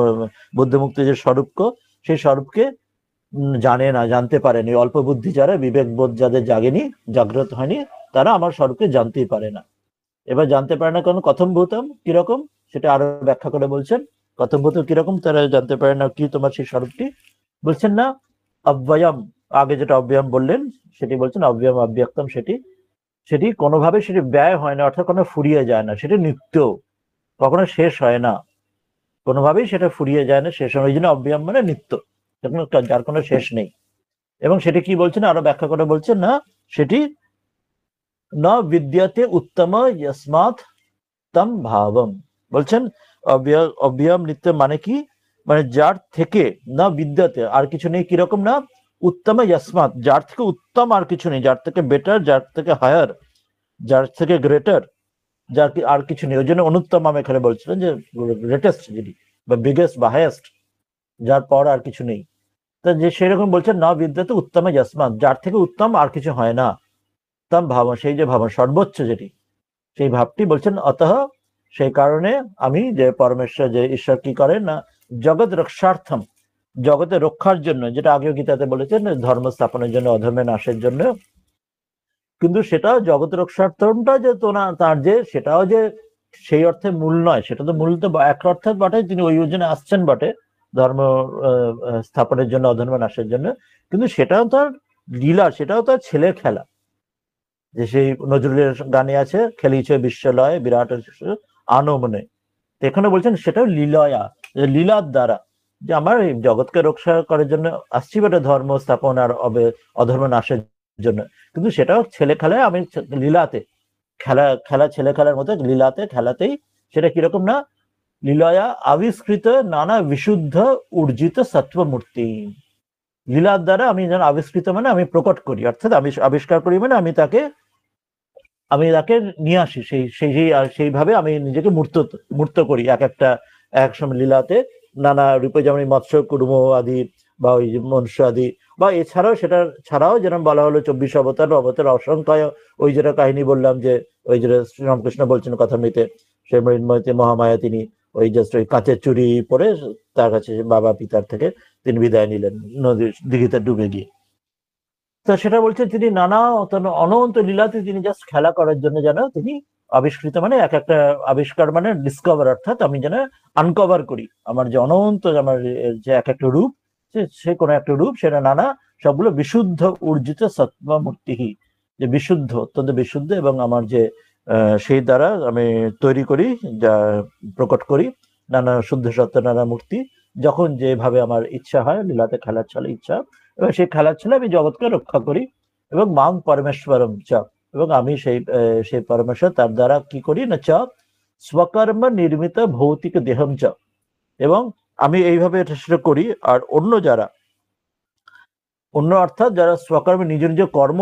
বুদ্ধমুক্ত যে স্বরূপকে, সেই স্বরূপকে জানে না, জানতে পারেনি। অল্প বুদ্ধি যারা, বিবেক বোধ যাদের জাগেনি, জাগ্রত হয়নি, তারা আমার স্বরূপকে জানতেই পারে না। এবার জানতে পারে না কারণ কথম ভূতম, কিরকম সেটা আরো ব্যাখ্যা করে বলছেন কথোপকথন কিরকম তারা জানতে পারে না, কি তোমার সেই স্বরূপটি? বলছেন না অব্যয়ম, আগে যেটা অব্যয়ম বললেন সেটি বলছেন অব্যয়ম অব্যক্তম, সেটি সেটি কোনোভাবে সেটি ব্যয় হয় না, অর্থাৎ কোনো ফুরিয়ে যায় না, সেটি নিত্য, কখনো শেষ হয় না, কোনোভাবেই সেটা ফুরিয়ে যায় না, শেষ হয় না। ওই জন্য অব্যয়ম মানে নিত্য, যার কোনো শেষ নেই। এবং সেটি কি বলছেন আরো ব্যাখ্যা করে বলছেন না, সেটি ন বিদ্যাতে উত্তম যস্মাৎ তম ভাবম। বলছেন অব্যয়ম নিত্য মানে কি, মানে যার থেকে না বিদ্যাতে আর কিছু নেই, কিরকম না উত্তম যস্মাৎ, যার থেকে উত্তম আর কিছু নেই, যার থেকে বেটার, যার থেকে হায়ার, যার থেকে গ্রেটার, যার আর কিছু নেই। ওই জন্য অনুত্তম এখানে বলছিলেন যে গ্রেটেস্ট যিনি বা বিগেস্ট বা হায়েস্ট, যার পর আর কিছু নেই। তা যে সেরকম বলছেন না বিদ্যাতে উত্তমে যস্মাৎ, যার থেকে উত্তম আর কিছু হয় না, উত্তম ভাব, সেই যে ভাব সর্বোচ্চ যেটি, সেই ভাবটি বলছেন অতঃ, সেই কারণে আমি যে পরমেশ্বর যে ঈশ্বর কি করেন না জগৎ রক্ষার্থম, জগতের রক্ষার জন্য, যেটা আগেও গীতাতে বলেছেন ধর্ম স্থাপনের জন্য, অধর্মের নাশের জন্য, কিন্তু সেটা জগৎ রক্ষার্থমটা যে তার যে সেটাও যে সেই অর্থে মূল নয়, সেটা তো মূল তো এক অর্থে বটে, তিনি ওই জন্য আসছেন বটে ধর্ম স্থাপনের জন্য, অধর্ম নাশের জন্য, কিন্তু সেটাও তার লীলা, সেটাও তার ছেলে খেলা, যে সেই নজরুলের গানে আছে খেলিছে বিশ্বলয় বিরাট আনো মনে, এখানে বলছেন সেটাও লীলয়া, লীলার দ্বারা, যে আমার এই জগৎকে রক্ষা করার জন্য আসছি বটে ধর্ম স্থাপন আর অধর্ম নাশের জন্য, কিন্তু সেটাও ছেলে খেলায়, আমি লীলাতে খেলা, খেলা ছেলে খেলার মতো লীলাতে খেলাতেই, সেটা কিরকম না লীলয়া আবিষ্কৃত নানা বিশুদ্ধ উর্জিত সত্ব মূর্তি, লীলার দ্বারা আমি যেন আবিষ্কৃত মানে আমি প্রকট করি, অর্থাৎ আমি আবিষ্কার করি মানে আমি তাকে নিয়ে আসি, সেইভাবে আমি নিজেকে মূর্ত করি এক একটা এক সময় লীলাতে নানা রূপে, যেমন মৎস্য কুর্ম আদি বা ওই মনুষ্য আদি, বা এছাড়াও সেটা ছাড়াও যেরকম বলা হলো 24 অবতার অসংখ্য, ওই যেটা কাহিনী বললাম যে ওই যেটা শ্রীরামকৃষ্ণ বলছেন কথামৃতে, সে মৃন্ময়তে মহামায়া তিনি ওই জাস্ট ওই কাঁচের চুরি পরে তার কাছে বাবা পিতার থেকে তিনি বিদায় নিলেন নদীর দিঘিতে ডুবে গিয়ে। তো সেটা বলছে তিনি নানা অনন্ত লীলাতে তিনি জাস্ট খেলা করার জন্য যেন তিনি আবিষ্কৃত, মানে এক একটা আবিষ্কার মানে ডিসকভার, অর্থাৎ আমি যেন আনকভার করি আমার যে অনন্ত আমার যে এক একটা রূপ, সে কোনো একটা রূপ, সেটা নানা সবগুলো বিশুদ্ধ উর্জিত সত্য মূর্তি, যে বিশুদ্ধ অত্যন্ত বিশুদ্ধ, এবং আমার যে সেই দ্বারা আমি তৈরি করি, যা প্রকট করি নানা শুদ্ধ সত্য নানা মূর্তি, যখন যেভাবে আমার ইচ্ছা হয় লীলাতে খেলার ছলে ইচ্ছা, এবং সেই খেলার ছলে আমি জগৎকে রক্ষা করি, এবং মাং পরমেশ্বরম চ, এবং আমি সেই পরমেশ্বর তার দ্বারা কি করি না চ স্বকর্ম নির্মিত ভৌতিক দেহম চ, এবং আমি এইভাবে এটা সেটা করি। আর অন্য যারা অন্য অর্থাৎ যারা স্বকর্মে নিজ নিজ কর্ম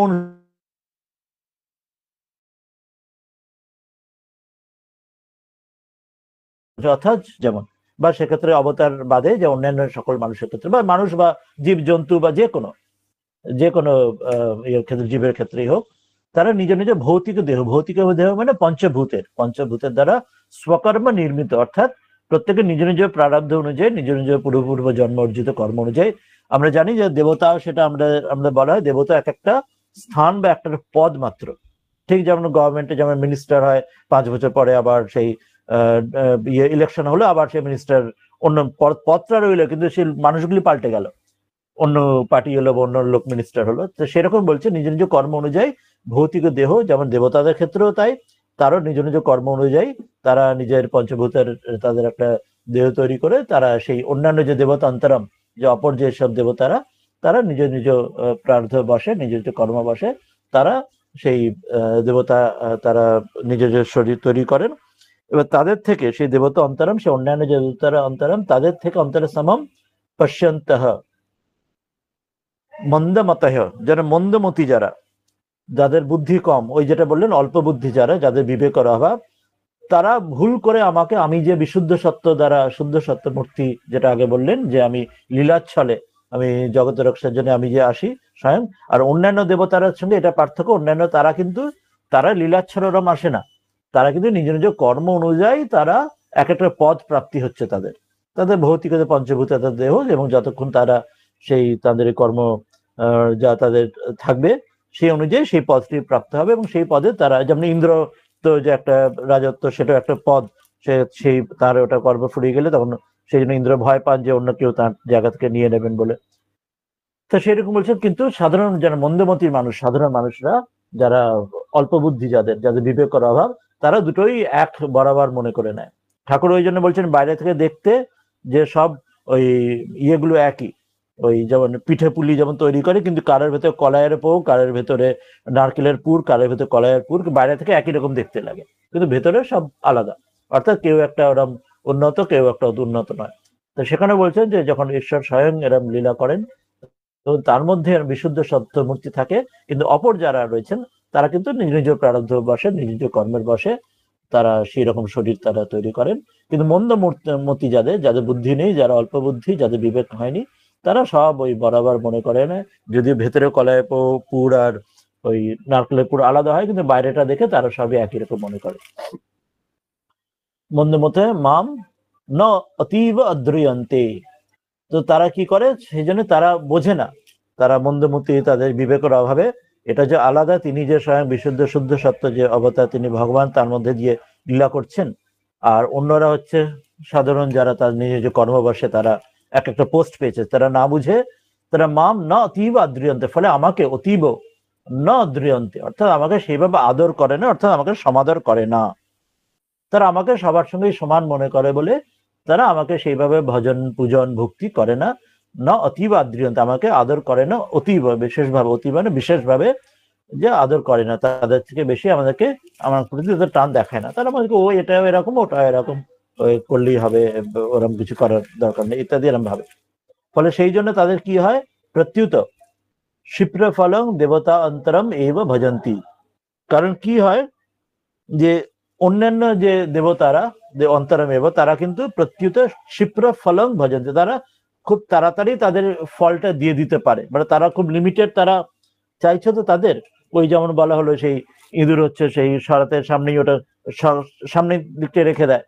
অর্থাৎ যেমন বা সেক্ষেত্রে অবতার বাদে যে অন্যান্য সকল মানুষের ক্ষেত্রে বা মানুষ বা জীব জন্তু বা যে কোনো ক্ষেত্রে জীবের ক্ষেত্রেই হোক, তারা নিজ নিজ ভৌতিক দেহ মানে পঞ্চভূতের দ্বারা স্বকর্ম নির্মিত, অর্থাৎ প্রত্যেকে নিজ নিজ প্রারব্ধ অনুযায়ী নিজ নিজ পূর্ব জন্ম অর্জিত কর্ম অনুযায়ী। আমরা জানি যে দেবতাও সেটা আমরা বলা হয় দেবতা এক একটা স্থান বা একটা পদ মাত্র, ঠিক যেমন গভর্নমেন্টে যেমন মিনিস্টার হয় 5 বছর পরে আবার সেই ইলেকশন হলো, আবার সেই মিনিস্টার অন্য পদটা রইলো, কিন্তু সেই মানুষগুলি পাল্টে গেল, অন্য পার্টি হলো বা অন্য লোক মিনিস্টার হলো। তো সেরকম বলছে নিজ নিজ কর্ম অনুযায়ী ভৌতিক দেহ, যেমন দেবতাদের ক্ষেত্রেও তাই, তারও নিজ নিজ কর্ম অনুযায়ী তারা নিজের পঞ্চভূতের তাদের একটা দেহ তৈরি করে, তারা সেই অন্যান্য যে দেবতা অন্তরম, যে অপর যেসব দেবতারা, তারা নিজ নিজ প্রার্থ বসে, নিজ নিজ কর্ম বসে, তারা সেই দেবতা তারা নিজের শরীর তৈরি করেন, এবার তাদের থেকে সেই দেবতা অন্তরম, সে অন্যান্য যে দেবতারা অন্তরম, তাদের থেকে অন্তরে সমম পশ্যন্তঃ মন্দমতহ, যারা মন্দমতি, যারা যাদের বুদ্ধি কম, ওই যেটা বললেন অল্প বুদ্ধি যারা, যাদের বিবেকের অভাব, তারা ভুল করে আমাকে, আমি যে বিশুদ্ধ সত্য দ্বারা শুদ্ধ সত্য মূর্তি, যেটা আগে বললেন যে আমি লীলাচ্ছলে আমি জগৎ রক্ষার জন্য আমি যে আসি স্বয়ং, আর অন্যান্য দেবতার সঙ্গে এটা পার্থক্য, অন্যান্য তারা কিন্তু তারা লীলাচ্ছলরম আসে না, তারা কিন্তু নিজ নিজ কর্ম অনুযায়ী তারা এক একটা পদ প্রাপ্তি হচ্ছে তাদের, তাদের ভৌতিক পঞ্চভূত দেহ, এবং যতক্ষণ তারা সেই তাদের কর্ম যা তাদের থাকবে সেই অনুযায়ী সেই পদটি প্রাপ্ত হবে, এবং সেই পদে তারা, যেমন ইন্দ্র তো যে একটা রাজত্ব, সেটা একটা পদ, সেই তার ওটা কর্ম ফুরিয়ে গেলে তখন সেই জন্য ইন্দ্র ভয় পান যে অন্য কেউ তার জায়গা থেকে নিয়ে নেবেন বলে। তো সেরকম বলছেন, কিন্তু সাধারণ যারা মন্দমতির মানুষ, সাধারণ মানুষরা যারা অল্প বুদ্ধি, যাদের যাদের বিবেকের অভাব, তারা দুটোই এক বরাবর মনে করে নেয়। ঠাকুর ওই জন্য বলছেন বাইরে থেকে দেখতে যে সব ওই ইয়েগুলো একই, ওই যেমন পিঠে পুলি যেমন তৈরি করে, কিন্তু কারের ভেতরে কলাইয়ের পৌ, কারের ভেতরে নারকেলের পুর, কারের ভেতরে কলাইয়ের পুর, বাইরে থেকে একই রকম দেখতে লাগে, কিন্তু ভেতরে সব আলাদা। অর্থাৎ কেউ একটা ওরম উন্নত, কেউ একটা উন্নত নয়। তো সেখানে বলছেন যে যখন ঈশ্বর স্বয়ং এরম লীলা করেন, তো তার মধ্যে বিশুদ্ধ সত্য মূর্তি থাকে, কিন্তু অপর যারা রয়েছেন তারা কিন্তু নিজ নিজ প্রারব্ধ বসে, নিজ নিজ কর্মের বসে তারা সেই রকম শরীর তারা তৈরি করেন। কিন্তু মন্দ মতি যাদের, যাদের বুদ্ধি নেই, যারা অল্প বুদ্ধি, যাদের বিবেক হয়নি, তারা সব ওই বরাবর মনে করে না, যদিও ভেতরে কলায় পুর আর ওই নারকেলের পুর আলাদা হয়, কিন্তু বাইরেটা দেখে তারা সবই একই রকম মনে করে। মন্দ মতে মাম ন অতীব অদ্রিয়ন্তে। তো তারা কি করে, সেই জন্য তারা বোঝে না, তারা মন্দমতি, তাদের বিবেকের অভাবে এটা যে আলাদা, তিনি যে স্বয়ং বিশুদ্ধ শুদ্ধ সত্য যে অবতার, তিনি ভগবান, তার মধ্যে দিয়ে লীলা করছেন, আর অন্যরা হচ্ছে সাধারণ যারা তার নিজ কর্মবশে তারা এক একটা পোস্ট পেয়েছে, তারা না বুঝে তারা মাম ন অতীব আদ্রিয়ন্তে, ফলে আমাকে অতীব ন আদ্রিয়ন্তে, অর্থাৎ আমাকে সেইভাবে আদর করে না, অর্থাৎ আমাকে সমাদর করে না। তারা আমাকে সবার সঙ্গে সমান মনে করে বলে তারা আমাকে সেইভাবে ভজন পূজন ভক্তি করে না। না অতীব আদ্রিয়ন্ত, আমাকে আদর করে না অতীব, বিশেষভাবে, অতীব মানে বিশেষভাবে যে আদর করে না, তাদের থেকে বেশি আমাদেরকে, আমার প্রতি তাদের টান দেখায় না। তারা আমাদেরকে ও এটা এরকম, ওটা এরকম করলেই হবে, ওরকম কিছু করার দরকার নেই ইত্যাদি এরকম ভাবে। ফলে সেই জন্য তাদের কি হয়, প্রত্যুত ক্ষিপ্র ফলং দেবতা অন্তরম এব ভজন্তি। কারণ কি হয় যে অন্যান্য যে দেবতারা, যে অন্তরম এব, তারা কিন্তু প্রত্যুত ক্ষিপ্র ফলং ভজন্তি, তারা খুব তাড়াতাড়ি তাদের ফলটা দিয়ে দিতে পারে, মানে তারা খুব লিমিটেড, তারা চাইছে তো তাদের, ওই যেমন বলা হলো সেই ইঁদুর হচ্ছে সেই সরাতের সামনেই, ওটা সামনের দিকটা রেখে দেয়,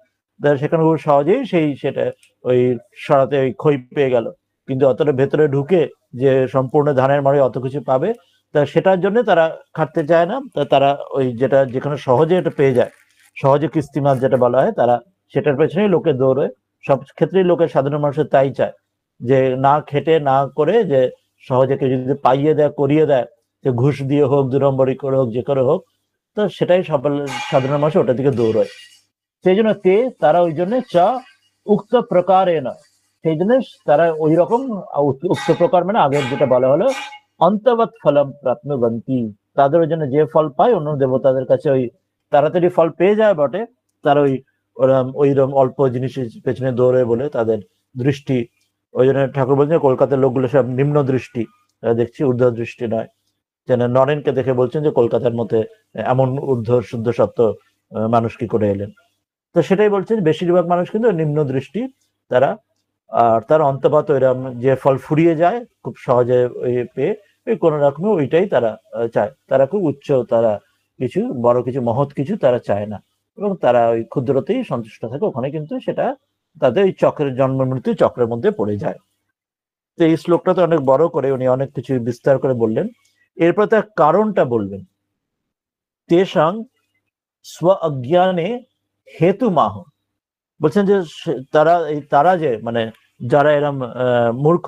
সেখানে খুব সহজেই সেটা ওই সরাতে ওই খই পেয়ে গেল, কিন্তু অতটা ভেতরে ঢুকে যে সম্পূর্ণ ধানের মাড়ে অত কিছু পাবে, তা সেটার জন্য তারা খাটতে চায় না। তারা ওই যেটা যেখানে সহজে এটা পেয়ে যায়, সহজে কিস্তি মাছ যেটা বলা হয়, তারা সেটার পেছনেই লোকে দৌড়ে। সব ক্ষেত্রেই লোকের, সাধারণ মানুষের তাই চায়, যে না খেটে না করে, যে সহজে কেউ যদি পাইয়ে দেয়, করিয়ে দেয়, যে ঘুষ দিয়ে হোক, দুরম্বরি করে হোক, যে করে হোক, তো সেটাই সকল সাধারণ মানুষ ওটা দিকে দৌড়য়। সেই জন্য তারা ওই জন্য উক্ত প্রকারে না, সেই জন্য তারা ওই রকম উক্ত প্রকার মানে আগের যেটা বলা হলো অন্তবৎ ফলম প্রাপ্নুবন্তি, তাদের ওই জন্য যে ফল পায় অন্য দেবতাদের কাছে ওই তাড়াতাড়ি ফল পেয়ে যায় বটে, তারা ওইরকম অল্প জিনিসের পেছনে দৌড়ে বলে তাদের দৃষ্টি, ওই জন্য ঠাকুর বলছেন কলকাতার লোকগুলো সব নিম্ন দৃষ্টি, দেখছি ঊর্ধ্ব দৃষ্টি নয়। যেন নরেনকে দেখে বলছেন যে কলকাতার মধ্যে এমন ঊর্ধ্ব শুদ্ধ সত্য মানুষ কি করে এলেন। তো সেটাই বলছেন, বেশিরভাগ মানুষ কিন্তু নিম্ন দৃষ্টি তারা, আর তার অন্তপাত ওইরকম যে ফল ফুরিয়ে যায় খুব সহজে ওই পেয়ে ওই কোনো রকমে ওইটাই তারা চায়, তারা খুব উচ্চ, তারা কিছু বড় কিছু মহৎ কিছু তারা চায় না, এবং তারা ওই ক্ষুদ্রতেই সন্তুষ্ট থাকে, ওখানে কিন্তু সেটা তাদের ওই চক্রের জন্ম মৃত্যু চক্রের মধ্যে পড়ে যায়। তো এই শ্লোকটা তো অনেক বড় করে উনি অনেক কিছু বিস্তার করে বললেন, এরপর তার কারণটা বলবেন। তেষাং স্ব অজ্ঞানে হেতু মাহ, বলছেন যে তারা যে মানে যারা এরম মূর্খ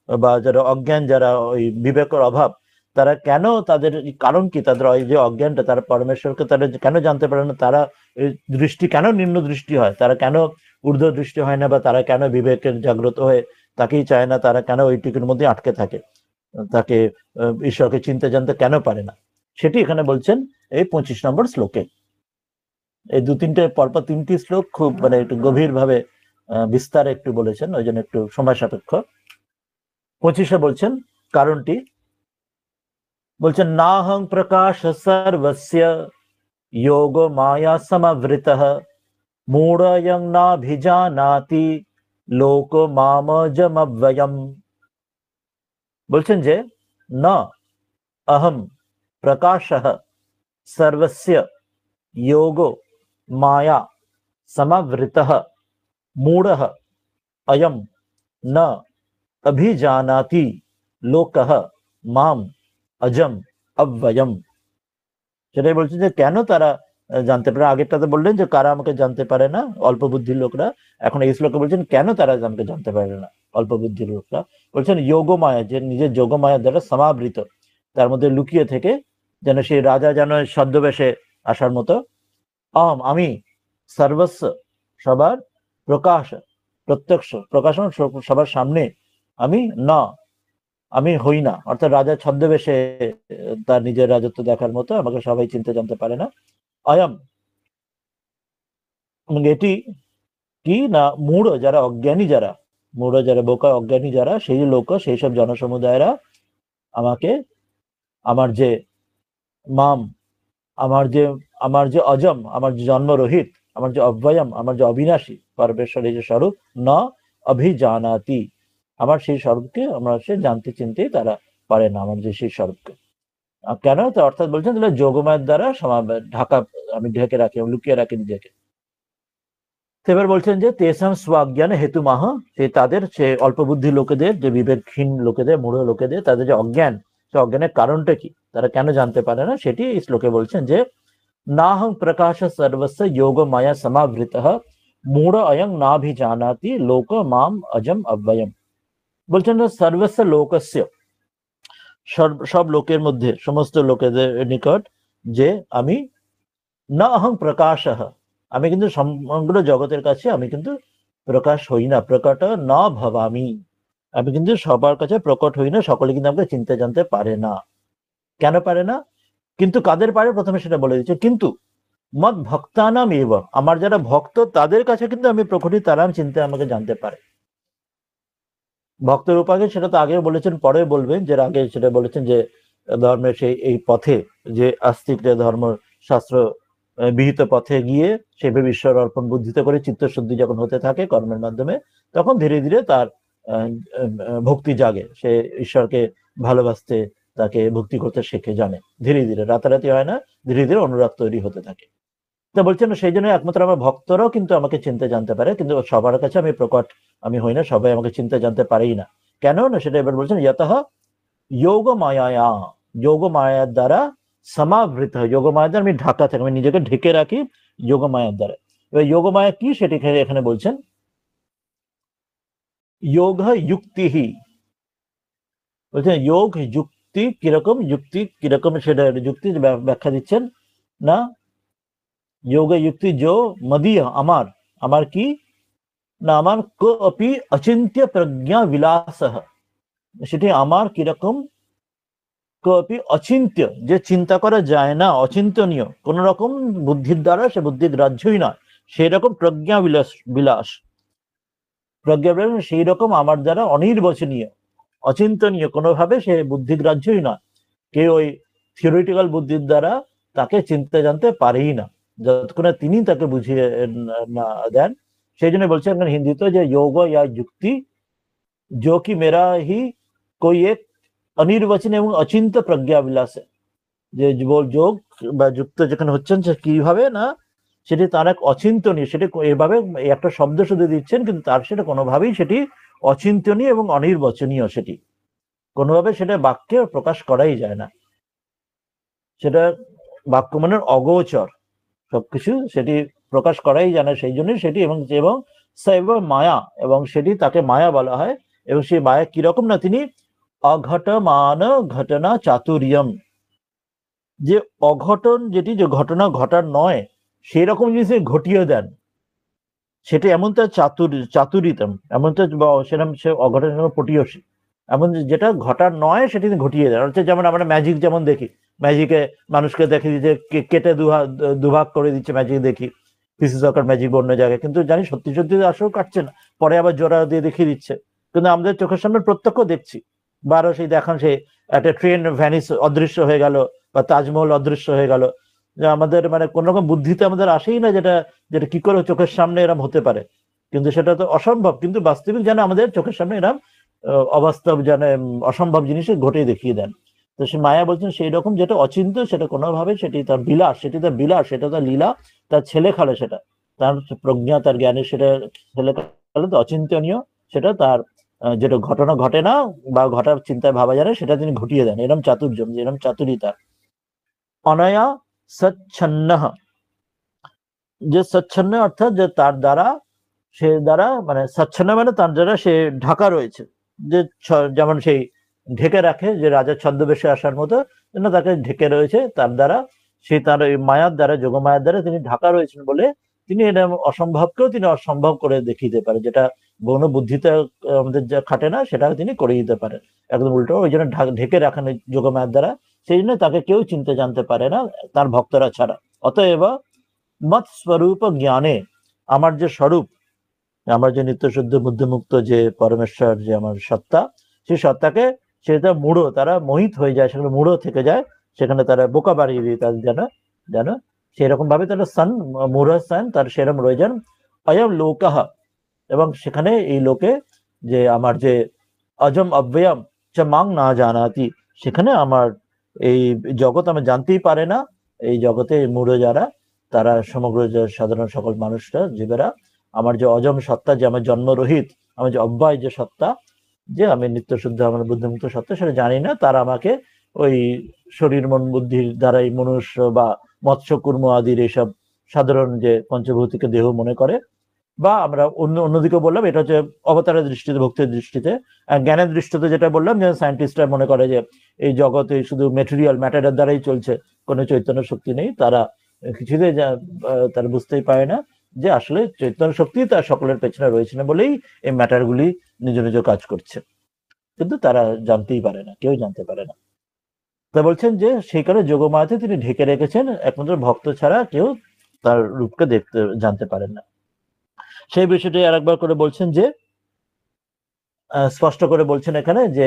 বা যারা অজ্ঞান, যারা ওই বিবেকের অভাব, তারা কেন, তাদের কারণ কি, তাদের ওই যে অজ্ঞানটা, তারা পরমেশ্বরকে তারা কেন জানতে পারে না, তারা দৃষ্টি কেন নিম্ন দৃষ্টি হয়, তারা কেন ঊর্ধ্ব দৃষ্টি হয় না, বা তারা কেন বিবেকের জাগ্রত হয়ে তাকেই চায় না, তারা কেন ওইটুকুর মধ্যে আটকে থাকে, তাকে ঈশ্বরকে চিনতে জানতে কেন পারে না, সেটি এখানে বলছেন এই 25 নম্বর শ্লোকে। এই দু তিনটে পরপর তিনটি শ্লোক খুব মানে একটু গভীর ভাবে বিস্তারে একটু বলেছেন, ওই জন্য একটু সময় সাপেক্ষ। 25-এ বলছেন কারণটি, বলছেন নাহং প্রকাশ সর্বস্য যোগ মায়া সমাবৃতঃ মূঢ়য়ং নাভিজানাতি লোক মামজমব্যয়ম। বলছেন যে না অহম প্রকাশঃ সর্বস্য योगो माया समवृतः मूढ़ः अयम न अभिजानाति लोकः माम अजम अव्ययम। সেটাই বলছে যে কেন তারা জানতে পারে। আগেরটাতে বললেন যে কারা আমাকে জানতে পারে না, অল্প বুদ্ধির লোকরা। এখন এই শ্লোকে বলছেন কেন তারা আমাকে জানতে পারে না, অল্প বুদ্ধির লোকরা। বলছেন যোগমায়া, যে নিজের যোগমায়ার দ্বারা সমাবৃত, তার মধ্যে লুকিয়ে থেকে, যেন সেই রাজা যেন ছদ্মবেশে আসার মতো। আমি সর্বস্ব, সবার প্রকাশ, প্রত্যক্ষ প্রকাশন, সবার সামনে আমি না, আমি হই না। অর্থাৎ রাজা ছদ্মবেশে তার নিজের রাজত্ব দেখার মতো আমাকে সবাই চিনতে জানতে পারে না। অয়ম, এটি কি না, মূঢ় যারা, অজ্ঞানী যারা, মূঢ় যারা, বোকা অজ্ঞানী যারা, সেই লোক, সেই সব জনসমুদায়রা আমাকে, আমার যে মাম, আমার যে অজম, আমার যে জন্মরহিত, আমার যে অব্যয়ম, আমার যে অবিনাশী পরমেশ্বরের যে স্বরূপ, ন অভিজানাতি, আমার সেই স্বরূপকে আমরা সে জানতে চিনতেই তারা পারে না, আমার যে সেই স্বরূপকে। কেন? তো অর্থাৎ বলছেন তাহলে যোগমায়ের দ্বারা ঢাকা, আমি ঢেকে রাখি, আমি লুকিয়ে রাখি নিজেকে। এবার বলছেন যে তেসাম স্বাজ্ঞান হেতু মাহ, সে তাদের, সে অল্প বুদ্ধি লোকেদের, যে বিবেকহীন লোকেদের, মূঢ় লোকেদের, তাদের যে অজ্ঞান, সে অজ্ঞানের কারণটা কি, তারা কেন জানতে পারে না, সেটি এই শ্লোকে বলছেন যে নাহং প্রকাশ সর্বস্ব যোগ মায়া সমাবৃত মূঢ় অয়ং নাভিজানাতি লোক মাম অজম অব্যয়ম। বলছেন সর্বস্ব লোকস্য, সব লোকের মধ্যে, সমস্ত লোকেদের নিকট, যে আমি না অহং প্রকাশ, আমি কিন্তু সমগ্র জগতের কাছে আমি কিন্তু প্রকাশ হই না, প্রকট না ভবামি, আমি কিন্তু সবার কাছে প্রকট হই না, সকলে কিন্তু আমাকে চিনতে জানতে পারে না। কেন পারে না? কিন্তু কাদের পারে, প্রথমে সেটা বলে দিচ্ছে। কিন্তু মদ ভক্তানাম এব, আমার যারা ভক্ত তাদের কাছে কিন্তু আমি প্রকটিত, তারা চিনতে আমাকে জানতে পারে। ভক্তের উপাকে সেটা তো আগে বলেছেন, পরে বলবেন, যে আগে সেটা বলেছেন যে ধর্মের সেই এই পথে, যে আস্তিক ধর্ম শাস্ত্র বিহিত পথে গিয়ে সেভাবে ঈশ্বর অর্পণ বুদ্ধিতে করে চিত্তশুদ্ধি যখন হতে থাকে কর্মের মাধ্যমে, তখন ধীরে ধীরে তার ভক্তি জাগে, সে ঈশ্বরকে ভালোবাসতে, তাকে ভক্তি করতে শেখে, জানে। ধীরে ধীরে, রাতারাতি হয় না, ধীরে ধীরে অনুরাগ তৈরি হতে থাকে। তো বলছেন সেই জন্য একমাত্র আমার ভক্তরাও কিন্তু আমাকে চিনতে জানতে পারে, কিন্তু সবার কাছে আমি প্রকট আমি হই না, সবাই আমাকে চিনতে জানতে পারেই না। কেন না সেটা এবার বলছেন, ইয়তঃ যোগ মায়া, যোগ মায়ার দ্বারা সমাবৃত, যোগ মায়ার দ্বারা আমি ঢাকা থাকি, আমি নিজেকে ঢেকে রাখি যোগ মায়ার দ্বারা। এবার যোগ মায়া কি সেটি এখানে বলছেন, যোগ যুক্তি, বলছেন যোগ যুক্তি কিরকম, যুক্তি কিরকম সেটা যুক্তি ব্যাখ্যা দিচ্ছেন না, যোগ যুক্তি जो मदीय, আমার কি না, আমার কোপি অচিন্ত্য প্রজ্ঞা বিলাস, সেটি আমার কিরকম, কোপি অচিন্ত্য, যে চিন্তা করা যায় না, অচিন্তনীয়, কোন রকম বুদ্ধির দ্বারা সে বুদ্ধি গ্রাহ্যই নয়, সেই রকম প্রজ্ঞা বিলাস, প্রজ্ঞা বিলাস সেই রকম আমার দ্বারা অনির্বচনীয়, অচিন্তনীয়, কোনোভাবে সে বুদ্ধিগ্রাহ্যই নয়। কেউ ওই থিওরিটিক্যাল বুদ্ধির দ্বারা তাকে চিনতে জানতে পারেই না, যতক্ষণে তিনি তাকে বুঝিয়ে না দেন। সেই জন্য বলছে এখানে হিন্দিতে যে যোগ या युक्ति जो कि मेरा ही कोई एक অনির্বচনীয় এবং অচিন্ত প্রজ্ঞা বিলাস, যে যোগ বা যুক্ত যেখানে হচ্ছেন সে কিভাবে না, সেটি তার এক অচিন্তনীয়, সেটি এভাবে একটা শব্দ শুধু দিচ্ছেন, কিন্তু তার সেটা কোনোভাবেই সেটি অচিন্তনীয় এবং অনির্বচনীয়, সেটি কোনোভাবে সেটা বাক্যে প্রকাশ করাই যায় না, সেটা বাক্য মানে অগোচর, সবকিছু সেটি প্রকাশ করাই যায় না। সেই জন্যই সেটি, এবং মায়া, এবং সেটি তাকে মায়া বলা হয়। এবং সেই মায়া কিরকম না, তিনি অঘটমান ঘটনা চাতুর্যম, যে অঘটন, যেটি যে ঘটনা ঘটার নয় সেই রকম জিনিস ঘটিয়ে দেন, সেটা এমন তার চাতুরিতম, এমন তো সেরকম সে অঘটন পটিয়সী, এমন যেটা ঘটার নয় সেটি ঘটিয়ে দেন। অর্থাৎ যেমন আমরা ম্যাজিক যেমন দেখি, ম্যাজিকে মানুষকে দেখে দিচ্ছে, কেটে দুভাগ করে দিচ্ছে, ম্যাজিক দেখি, পিসি সরকার ম্যাজিক অন্য জায়গায়, কিন্তু জানি সত্যি সত্যি আসলেও কাটছে না, পরে আবার জোড়া দিয়ে দেখিয়ে দিচ্ছে, কিন্তু আমাদের চোখের সামনে প্রত্যক্ষ দেখছি। বারো সেই দেখান, সে একটা ট্রেন ভ্যানিস অদৃশ্য হয়ে গেল, বা তাজমহল অদৃশ্য হয়ে গেল, যে আমাদের মানে কোন রকম বুদ্ধিতে আমাদের আসেই না, যেটা যেটা কি করে চোখের সামনে এরম হতে পারে, কিন্তু সেটা তো অসম্ভব, কিন্তু বাস্তবিক যেন আমাদের চোখের সামনে এরম অবাস্তব যেন অসম্ভব জিনিস ঘটে দেখিয়ে দেন। তো সে মায়া বলছেন সেই রকম যেটা অচিন্ত, সেটা কোনোভাবে সেটি তার বিলাস, সেটি তার বিলাস, সেটা তার লীলা, তার ছেলে খালে, সেটা তার প্রজ্ঞা, তার জ্ঞানের, সেটা ছেলে খালে তো অচিন্তনীয়, সেটা তার যেটা ঘটনা ঘটে না বা ঘটার চিন্তায় ভাবা যায় না, সেটা তিনি ঘটিয়ে দেন, এরম চাতুর্যম, এরম চাতুরী তার। অনয়া সচ্ছন্ন, যে সচ্ছন্ন অর্থাৎ যে তার দ্বারা সে দ্বারা মানে সচ্ছন্ন মানে তার দ্বারা সে ঢাকা রয়েছে, যে যেমন সেই ঢেকে রাখে যে রাজার ছদ্মবেশে আসার মতো, তাকে ঢেকে রয়েছে তার দ্বারা, সে তার ওই মায়ার দ্বারা যোগমায়ার দ্বারা তিনি ঢাকা রয়েছেন বলে তিনি এটা অসম্ভবকেও তিনি অসম্ভব করে দেখিয়ে দিতে পারে, যেটা গৌণ বুদ্ধিতে আমাদের যা খাটে না সেটা তিনি করে দিতে পারেন একদম উল্টো। ওই জন্য ঢেকে রাখেন যোগমায়ার দ্বারা, সেই জন্য তাকে কেউ চিনতে জানতে পারে না তার ভক্তরা ছাড়া। অতএব মত স্বরূপ জ্ঞানে, আমার যে স্বরূপ, আমার যে নিত্য শুদ্ধ বুদ্ধিমুক্ত যে পরমেশ্বর যে আমার সত্তা, সেই সত্তাকে সেটা মূঢ়, তারা মোহিত হয়ে যায়, সেখানে মূঢ় থেকে যায়, সেখানে তারা বোকা বাড়িয়ে দিয়ে তাদের যেন সেরকম ভাবে তারা সান মূঢ় সান তার সেরকম রয়ে যান। অয়ম লোকাহ, এবং সেখানে এই লোকে যে আমার যে অজম অব্যয়ম চমাং না জানাতি, সেখানে আমার এই জগৎ আমি জানতেই পারে না, এই জগতে মূঢ় যারা, তারা সমগ্র সাধারণ সকল মানুষরা জীবেরা আমার যে অজম সত্তা, যে আমার জন্মরহিত, আমার যে অব্যয় যে সত্তা, যে আমি নিত্য শুদ্ধ আমার বুদ্ধিমুক্ত সত্তা, সেটা জানি না। তারা আমাকে ওই শরীর মন বুদ্ধির দ্বারাই মনুষ্য বা মৎস্য কুর্ম আদির এইসব সাধারণ যে পঞ্চভৌতিক দেহ মনে করে, বা আমরা অন্যদিকে বললাম এটা হচ্ছে অবতারের দৃষ্টিতে, ভক্তির দৃষ্টিতে। জ্ঞানের দৃষ্টিতে যেটা বললাম যে সায়েন্টিস্টরা মনে করে যে এই জগতে শুধু মেটেরিয়াল ম্যাটারের দ্বারাই চলছে, কোনো চৈতন্য শক্তি নেই, তারা কিছুতেই তারা বুঝতেই পারে না যে আসলে চৈতন্য শক্তি তার সকলের পেছনে রয়েছে না বলেই এই ম্যাটারগুলি নিজ নিজ কাজ করছে, কিন্তু তারা জানতেই পারে না, কেউ জানতে পারে না। তা বলছেন যে সেই কারণে যোগমায়াতে তিনি ঢেকে রেখেছেন, একমাত্র ভক্ত ছাড়া কেউ তার রূপকে দেখতে জানতে পারেন না। সেই বিষয়টি আরেকবার করে বলছেন যে স্পষ্ট করে বলছেন এখানে যে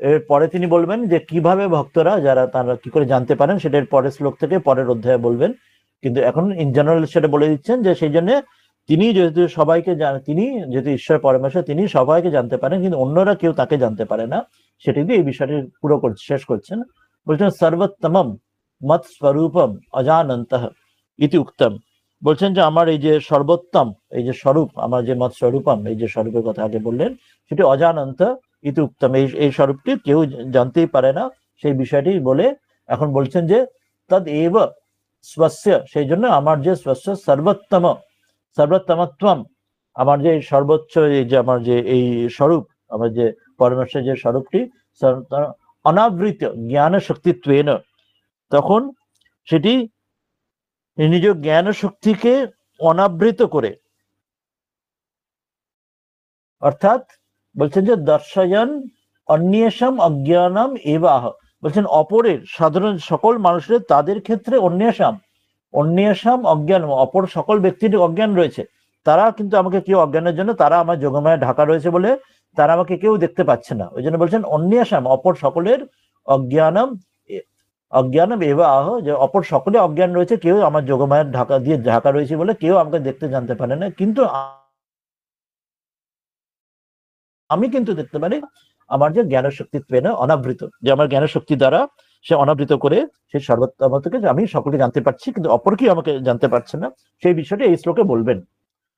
এর পরে তিনি বলবেন যে কিভাবে ভক্তরা যারা তারা কি করে জানতে পারেন, সেটা পরের শ্লোক থেকে পরের অধ্যায়ে বলবেন, কিন্তু এখন ইন জেনারেল সেটা বলে দিচ্ছেন যে সেই জন্য তিনি যেহেতু সবাইকে তিনি যেহেতু ঈশ্বর পরমেশ্বর, তিনি সবাইকে জানতে পারেন, কিন্তু অন্যরা কেউ তাকে জানতে পারে না। সেটি দিয়ে এই বিষয়টি পুরো শেষ করছেন। বলছেন সর্বোত্তমম মত স্বরূপম অজানন্তঃ ইতি উক্তম, বলছেন যে আমার এই যে সর্বোত্তম এই যে স্বরূপ, আমার যে মত স্বরূপম এই যে স্বরূপের কথা আগে বললেন, সেটি অজানন্ত ইতি উক্তম, এই স্বরূপটি কেউ জানতেই পারে না, সেই বিষয়টি বলে এখন বলছেন যে তদ এব স্বস্য, সেই জন্য আমার যে স্বস্য সর্বোত্তম সর্বোত্তমত্বম, আমার যে সর্বোচ্চ এই যে আমার যে এই স্বরূপ, আমার যে পরমেশ্বর যে স্বরূপটি অনাবৃত জ্ঞান শক্তিত্বেন, তখন সেটি নিজ জ্ঞান শক্তিকে অনাবৃত করে, অর্থাৎ বলছেন যে দর্শয়ন অন্যেষাম অজ্ঞানম এবাহ, বলছেন অপরের সাধারণ সকল মানুষের তাদের ক্ষেত্রে অন্যেষাম অজ্ঞান, অপর সকল ব্যক্তির অজ্ঞান রয়েছে, তারা কিন্তু আমাকে কেউ অজ্ঞানের জন্য, তারা আমার যোগমায়া ঢাকা রয়েছে বলে তারা আমাকে কেউ দেখতে পাচ্ছে না, ওই জন্য বলছেন অন্যেষাম অপর সকলের অজ্ঞানম এবাহ, যে অপর সকলে অজ্ঞান রয়েছে, কেউ আমার যোগমায়ের ঢাকা দিয়ে ঢাকা রয়েছে বলে কেউ আমাকে দেখতে জানতে পারে না, কিন্তু আমি কিন্তু দেখতে পারি আমার যে জ্ঞান শক্তি পেনে অনাবৃত, যে আমার জ্ঞান শক্তি দ্বারা সে অনাবৃত করে সেই সর্বোত্তমকে আমি সকলকে জানতে পারছি, কিন্তু অপর কেউ আমাকে জানতে পারছে না, সেই বিষয়টা এই শ্লোকে বলবেন।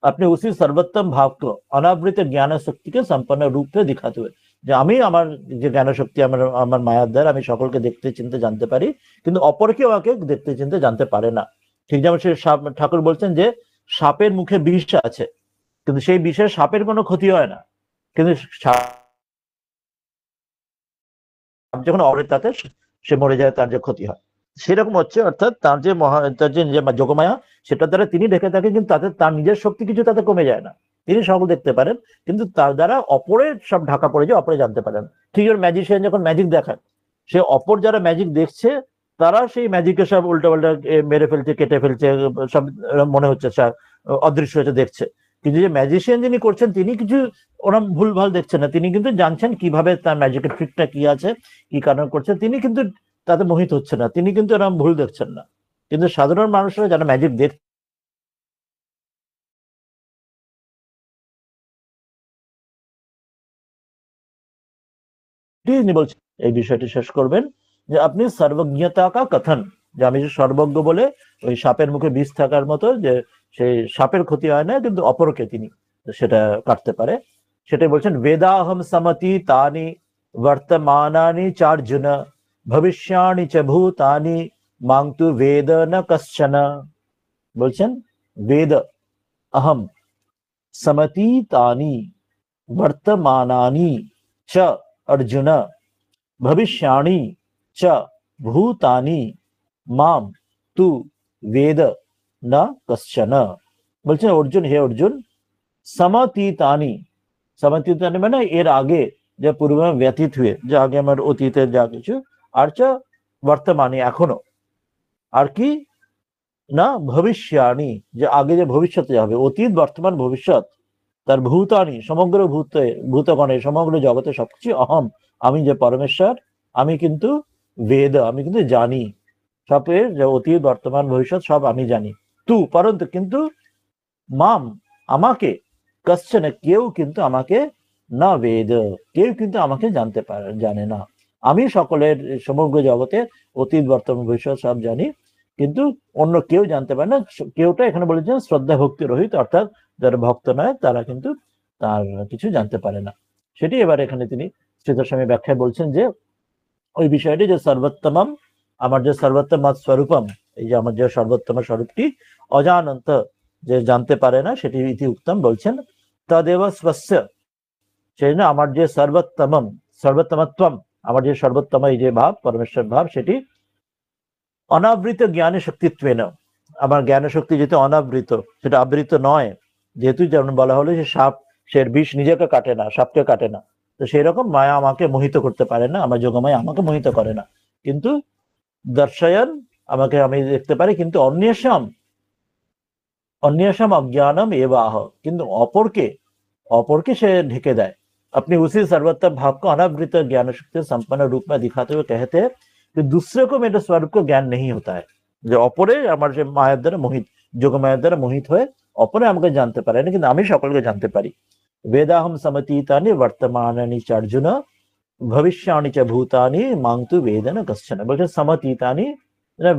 আপনি উসি সর্বোত্তম ভাবকে অনাবৃত জ্ঞান শক্তিকে সম্পন্ন রূপে দেখাতে হবে, যে আমি আমার যে জ্ঞান শক্তি আমার মায়ার দ্বারা আমি সকলকে দেখতে চিনতে জানতে পারি, কিন্তু অপর কেউ আমাকে দেখতে চিনতে জানতে পারে না। ঠিক যেমন সে ঠাকুর বলছেন যে সাপের মুখে বিষ আছে, কিন্তু সেই বিষে সাপের কোনো ক্ষতি হয় না, কিন্তু যখন অপরের তাতে সে মরে যায়, তার যে ক্ষতি হয়, সেরকম হচ্ছে। অর্থাৎ তার যে তার যে যোগমায়া, সেটা দ্বারা তিনি ঢেকে থাকে, কিন্তু তাতে তার নিজের শক্তি কিছু তাতে কমে যায় না, তিনি সকল দেখতে পারেন, কিন্তু তার দ্বারা অপরের সব ঢাকা পড়ে যায়, অপরে জানতে পারেন। ঠিক যেমন ম্যাজিশিয়ান যখন ম্যাজিক দেখায়, সে অপর যারা ম্যাজিক দেখছে তারা সেই ম্যাজিকে সব উল্টা পাল্টা মেরে ফেলছে, কেটে ফেলছে, সব মনে হচ্ছে অদৃশ্য হচ্ছে দেখছে, কিন্তু যে ম্যাজিশিয়ান যিনি করছেন তিনি কিছু ওরম ভুলভাল দেখছেন না, তিনি কিন্তু জানছেন কিভাবে তার ম্যাজিকের ট্রিকটা কি আছে, কি কারণ করছে, তিনি কিন্তু তাতে মোহিত হচ্ছে না, তিনি কিন্তু এরকম ভুল দেখছেন না। কিন্তু সাধারণ মানুষরা যারা ম্যাজিক দেখ তিনি বলছেন এই বিষয়টি শেষ করবেন যে আপনি সর্বজ্ঞতা কা কথন, যে আমি যে সর্বজ্ঞ বলে ওই সাপের মুখে বিষ থাকার মতো, যে সেই সাপের ক্ষতি হয় না, কিন্তু অপরকে তিনি সেটা কাটতে পারে, সেটাই বলছেন। বেদাহম সমতি তানি বর্তমানানি চার্জুন ভবিষ্যাণি চ ভূতানি মাংতু বেদ ন কশ্চন, বলছেন वेद अहम समतीतानि वर्तमानानि च अर्जुन भविष्याणि च भूतानि माम तु वेद न कश्चन। বলছেন অর্জুন, হে অর্জুন, समतीतानि, समतीतानि মানে এর আগে যে পূর্বে ব্যতীত হয়ে, যে আগে আমার অতীতের যা কিছু, আর চ বর্তমানে এখনো, আর কি না ভবিষ্যাণি, যে আগে যে ভবিষ্যতে হবে, অতীত বর্তমান ভবিষ্যৎ, তার ভূতানি সমগ্র ভূতগণে সমগ্র জগতে সবকিছু অহম আমি যে পরমেশ্বর, আমি কিন্তু বেদ, আমি কিন্তু জানি সবের, যে অতীত বর্তমান ভবিষ্যৎ সব আমি জানি। তু পরন্তু কিন্তু মাম আমাকে, কশ্চন কেউ কিন্তু আমাকে, না বেদ কেউ কিন্তু আমাকে জানে না। আমি সকলের সমগ্র জগতে অতীত বর্তমান ভবিষ্যৎ সব জানি, কিন্তু অন্য কেউ জানতে পারে না। কেউটা এখানে বলেছেন শ্রদ্ধা ভক্তি রহিত, অর্থাৎ যারা ভক্ত নয় তারা কিন্তু তার কিছু জানতে পারে না। সেটি এবার এখানে তিনি শ্রীধর স্বামী ব্যাখ্যায় বলছেন যে ওই বিষয়টি, যে সর্বোত্তমম, আমার যে সর্বোত্তম স্বরূপম, এই যে আমার যে সর্বোত্তম স্বরূপটি অজানন্ত, যে জানতে পারে না, সেটি ইতি উত্তম বলছেন। তদেব স্বস্য, সেই জন্য আমার যে সর্বোত্তমম, সর্বোত্তমত্বম, আমার যে সর্বোত্তম এই যে ভাব, পরমেশ্বর ভাব, সেটি অনাবৃত জ্ঞান শক্তিত্বেন, আমার জ্ঞান শক্তি যেহেতু অনাবৃত, সেটা আবৃত নয়, যেহেতু যেমন বলা হলো যে সাপ, সে বিষ নিজেকে কাটে না, সাপকে কাটে না, তো সেই রকম মায়া আমাকে মোহিত করতে পারে না, আমার যোগমায়া আমাকে মোহিত করে না। কিন্তু দর্শয়ন, আমাকে আমি দেখতে পারি, কিন্তু অন্যেষাম অজ্ঞানম এবাহ, কিন্তু অপরকে সে ঢেকে দেয়। अपनी उसी सर्वोत्तम भाव को अनावृत ज्ञान शक्ति संपन्न रूप में दिखाते हुए कहते हैं कि दूसरे को मेरे स्वरूप को ज्ञान नहीं होता है। যে অপরে আমার যে মায়ার দ্বারা মোহিত, যোগমায়ার দ্বারা মোহিত হয়ে অপরে আমাকে জানতে পারে না, কিন্তু আমি সকলকে জানতে পারি। বেদাহম সমতীতানি বর্তমানানি চ অর্জুন ভবিষ্যাণি চ ভূতানি মাং তু বেদ ন কশ্চন। বলছে সমতীতানি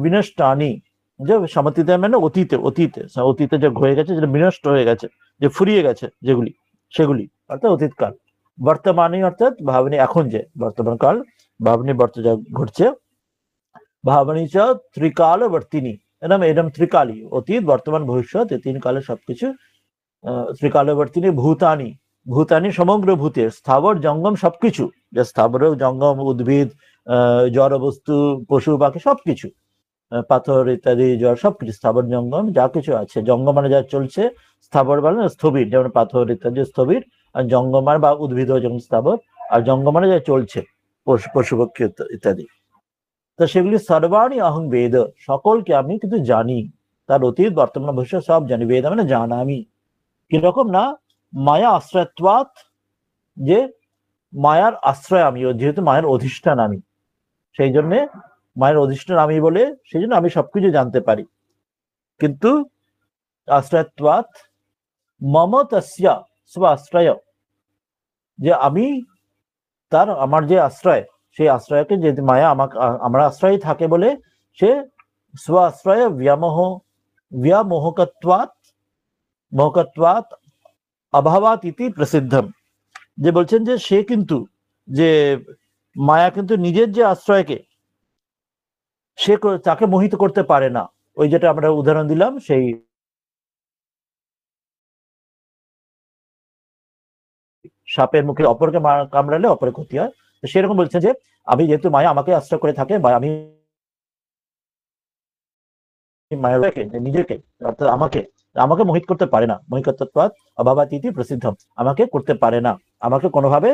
বিনষ্টানি, যে সমতীতা মানে অতীতে, অতীতে যে হয়ে গেছে, যেটা বিনষ্ট হয়ে গেছে, যে ফুরিয়ে গেছে যেগুলি, সেগুলি অর্থাৎ অতীতকাল। বর্তমানে অর্থাৎ ভাবনী, এখন যে বর্তমান কাল, ভাবনী যা ঘটছে, ভাবনী চ ত্রিকালবর্তিনী, এরম ত্রিকালী, অতীত বর্তমান ভবিষ্যৎ, এই তিন কালে সবকিছু ত্রিকালবর্তিনী। ভূতানি, ভূতানি সমগ্র ভূতের, স্থাবর জঙ্গম সবকিছু, যে স্থাবর জঙ্গম, উদ্ভিদ, জড় বস্তু, পশু পাখি সবকিছু, পাথর ইত্যাদি জড় সবকিছু, স্থাবর জঙ্গম যা কিছু আছে, জঙ্গম মানে যা চলছে, স্থাবর মানে স্থবির, যেমন পাথর ইত্যাদি স্থবির, আর জঙ্গমার বা উদ্ভিদ যেমন স্থাবর, আর জঙ্গম মানে যা চলছে, পশু পক্ষী ইত্যাদি। তো সেগুলি সর্বাণী অহং বেদ, সকলকে আমি কিন্তু জানি, তার অতীত বর্তমান ভবিষ্যৎ সব জানি। বেদ মানে জানা আমি, কিরকম না মায়া আশ্রয়ত্বাৎ, যে মায়ার আশ্রয় আমি, যেহেতু মায়ের অধিষ্ঠান আমি, সেই জন্যে মায়ের অধিষ্ঠান আমি বলে, সেই জন্য আমি সবকিছু জানতে পারি। কিন্তু আশ্রয়ত্বাৎ মম তস্য স্ব আশ্রয়, যে আমি তার, আমার যে আশ্রয়, সেই আশ্রয়কে, যে মায়া আমাকে, আমার আশ্রয় থাকে বলে, সে স্ব আশ্রয় মোহকত্বাৎ অভাবাত ইতি প্রসিদ্ধম, যে বলছেন যে সে কিন্তু, যে মায়া কিন্তু নিজের যে আশ্রয়কে, সে তাকে মোহিত করতে পারে না। ওই যেটা আমরা উদাহরণ দিলাম, সেই সাপের মুখে অপরকে কামড়ালে অপরের ক্ষতি হয়, তো সেরকম বলছে যে আমি যেহেতু মায়া আমাকে আশ্রয় করে থাকে, বা আমি মায়াকে, নিজেকে অর্থাৎ আমাকে মোহিত করতে পারে না, মোহিকত্বাৎ অভাবাতীতি প্রসিদ্ধম, আমাকে করতে পারে না, আমাকে কোনোভাবে,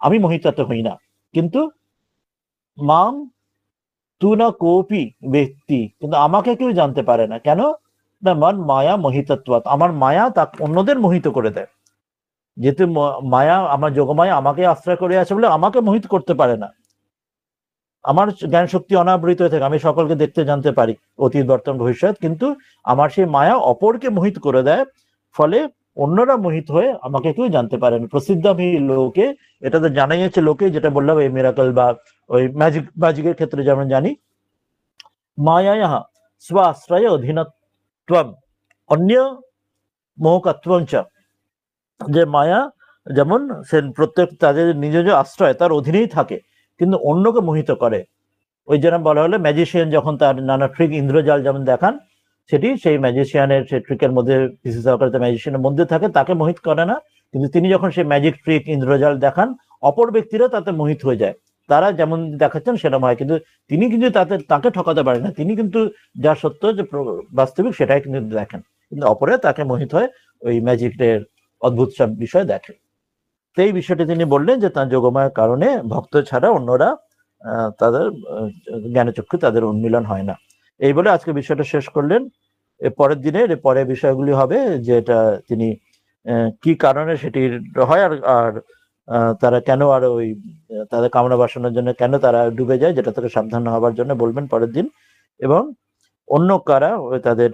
আমি মোহিত হই না। কিন্তু মাম তু না কোপি ব্যক্তি, কিন্তু আমাকে কেউ জানতে পারে না, কেন না মন মায়া মোহিতত্বাৎ, আমার মায়া তা অন্যদের মোহিত করে দেয়। যেহেতু মায়া, আমার যোগমায়া আমাকে আশ্রয় করে আছে বলে আমাকে মোহিত করতে পারে না, আমার জ্ঞান শক্তি অনাবৃত হয়ে থাকে, আমি সকলকে দেখতে জানতে পারি, অতীত বর্তমান ভবিষ্যৎ, কিন্তু আমার সেই মায়া অপরকে মোহিত করে দেয়, ফলে অন্যরা মোহিত হয়ে আমাকে কেউ জানতে পারে না। প্রসিদ্ধ আমি লোকে, এটা তো জানাই আছে লোকে, যেটা বললাম এই মিরাকল বা ওই ম্যাজিকের ক্ষেত্রে যেমন জানি, মায়া স্ব আশ্রয় অধীনত্বম অন্য মোহকত্বম চ, যে মায়া যেমন সে প্রত্যেক তাদের নিজ নিজ আশ্রয় তার অধীনেই থাকে, কিন্তু অন্যকে মোহিত করে। ওই যেরকম বলা হলো ম্যাজিশিয়ান যখন তার নানা ট্রিক, ইন্দ্রজাল যেমন দেখান, সেটি সেই ম্যাজিশিয়ানের, সেই ট্রিকের মধ্যে পিসি সহকারে ম্যাজিশিয়ানের মধ্যে থাকে, তাকে মোহিত করে না। কিন্তু তিনি যখন সেই ম্যাজিক ট্রিক ইন্দ্রজাল দেখান, অপর ব্যক্তিরা তাতে মোহিত হয়ে যায়। তারা যেমন দেখাচ্ছেন সেরকম হয়, কিন্তু তিনি কিন্তু তাকে ঠকাতে পারেন না। তিনি কিন্তু যা সত্য, যে বাস্তবিক, সেটাই কিন্তু দেখেন, কিন্তু অপরে তাকে মোহিত হয় ওই ম্যাজিকের অদ্ভুত সব বিষয় দেখে। তো এই বিষয়টি তিনি বললেন যে তার যোগমায়ের কারণে ভক্ত ছাড়া অন্যরা তাদের জ্ঞানচক্ষু তাদের উন্মিলন হয় না। এই বলে আজকে বিষয়টা শেষ করলেন। পরের দিনে পরের বিষয়গুলি হবে, যে এটা তিনি কি কারণে সেটি হয়, আর তারা কেন আর ওই তাদের কামনা বাসনার জন্য কেন তারা ডুবে যায়, যেটা থেকে সাবধান হবার জন্য বলবেন পরের দিন। এবং অন্য কারা তাদের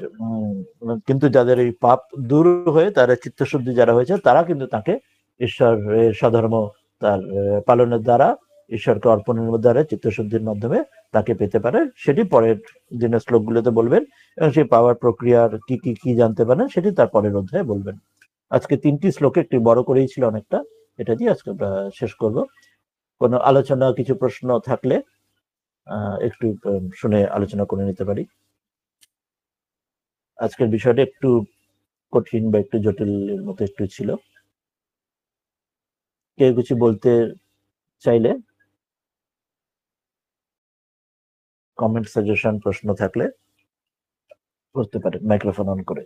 কিন্তু যাদের এই পাপ দূর হয়ে তারা চিত্তশুদ্ধি যারা হয়েছে, তারা কিন্তু তাকে ঈশ্বরের স্বধর্ম তার পালনের দ্বারা, ঈশ্বরকে অর্পণের দ্বারা, চিত্তশুদ্ধির মাধ্যমে তাকে পেতে পারে। সেটি পরের দিনের শ্লোকগুলোতে বলবেন, এবং সেই পাওয়ার প্রক্রিয়ার কি কি কি জানতে পারেন সেটি তার পরের অধ্যায়ে বলবেন। আজকে 3টি শ্লোকে একটু বড় করেই ছিল অনেকটা, এটা দিয়ে আজকে আমরা শেষ করব। কোনো আলোচনা, কিছু প্রশ্ন থাকলে একটু শুনে আলোচনা করে নিতে পারি। আজকের বিষয়টা একটু কঠিন বা একটু জটিলের মতো একটু ছিল। কেউ কিছু বলতে চাইলে, কমেন্ট, সাজেশন, প্রশ্ন থাকলে করতে পারেন মাইক্রোফোন অন করে।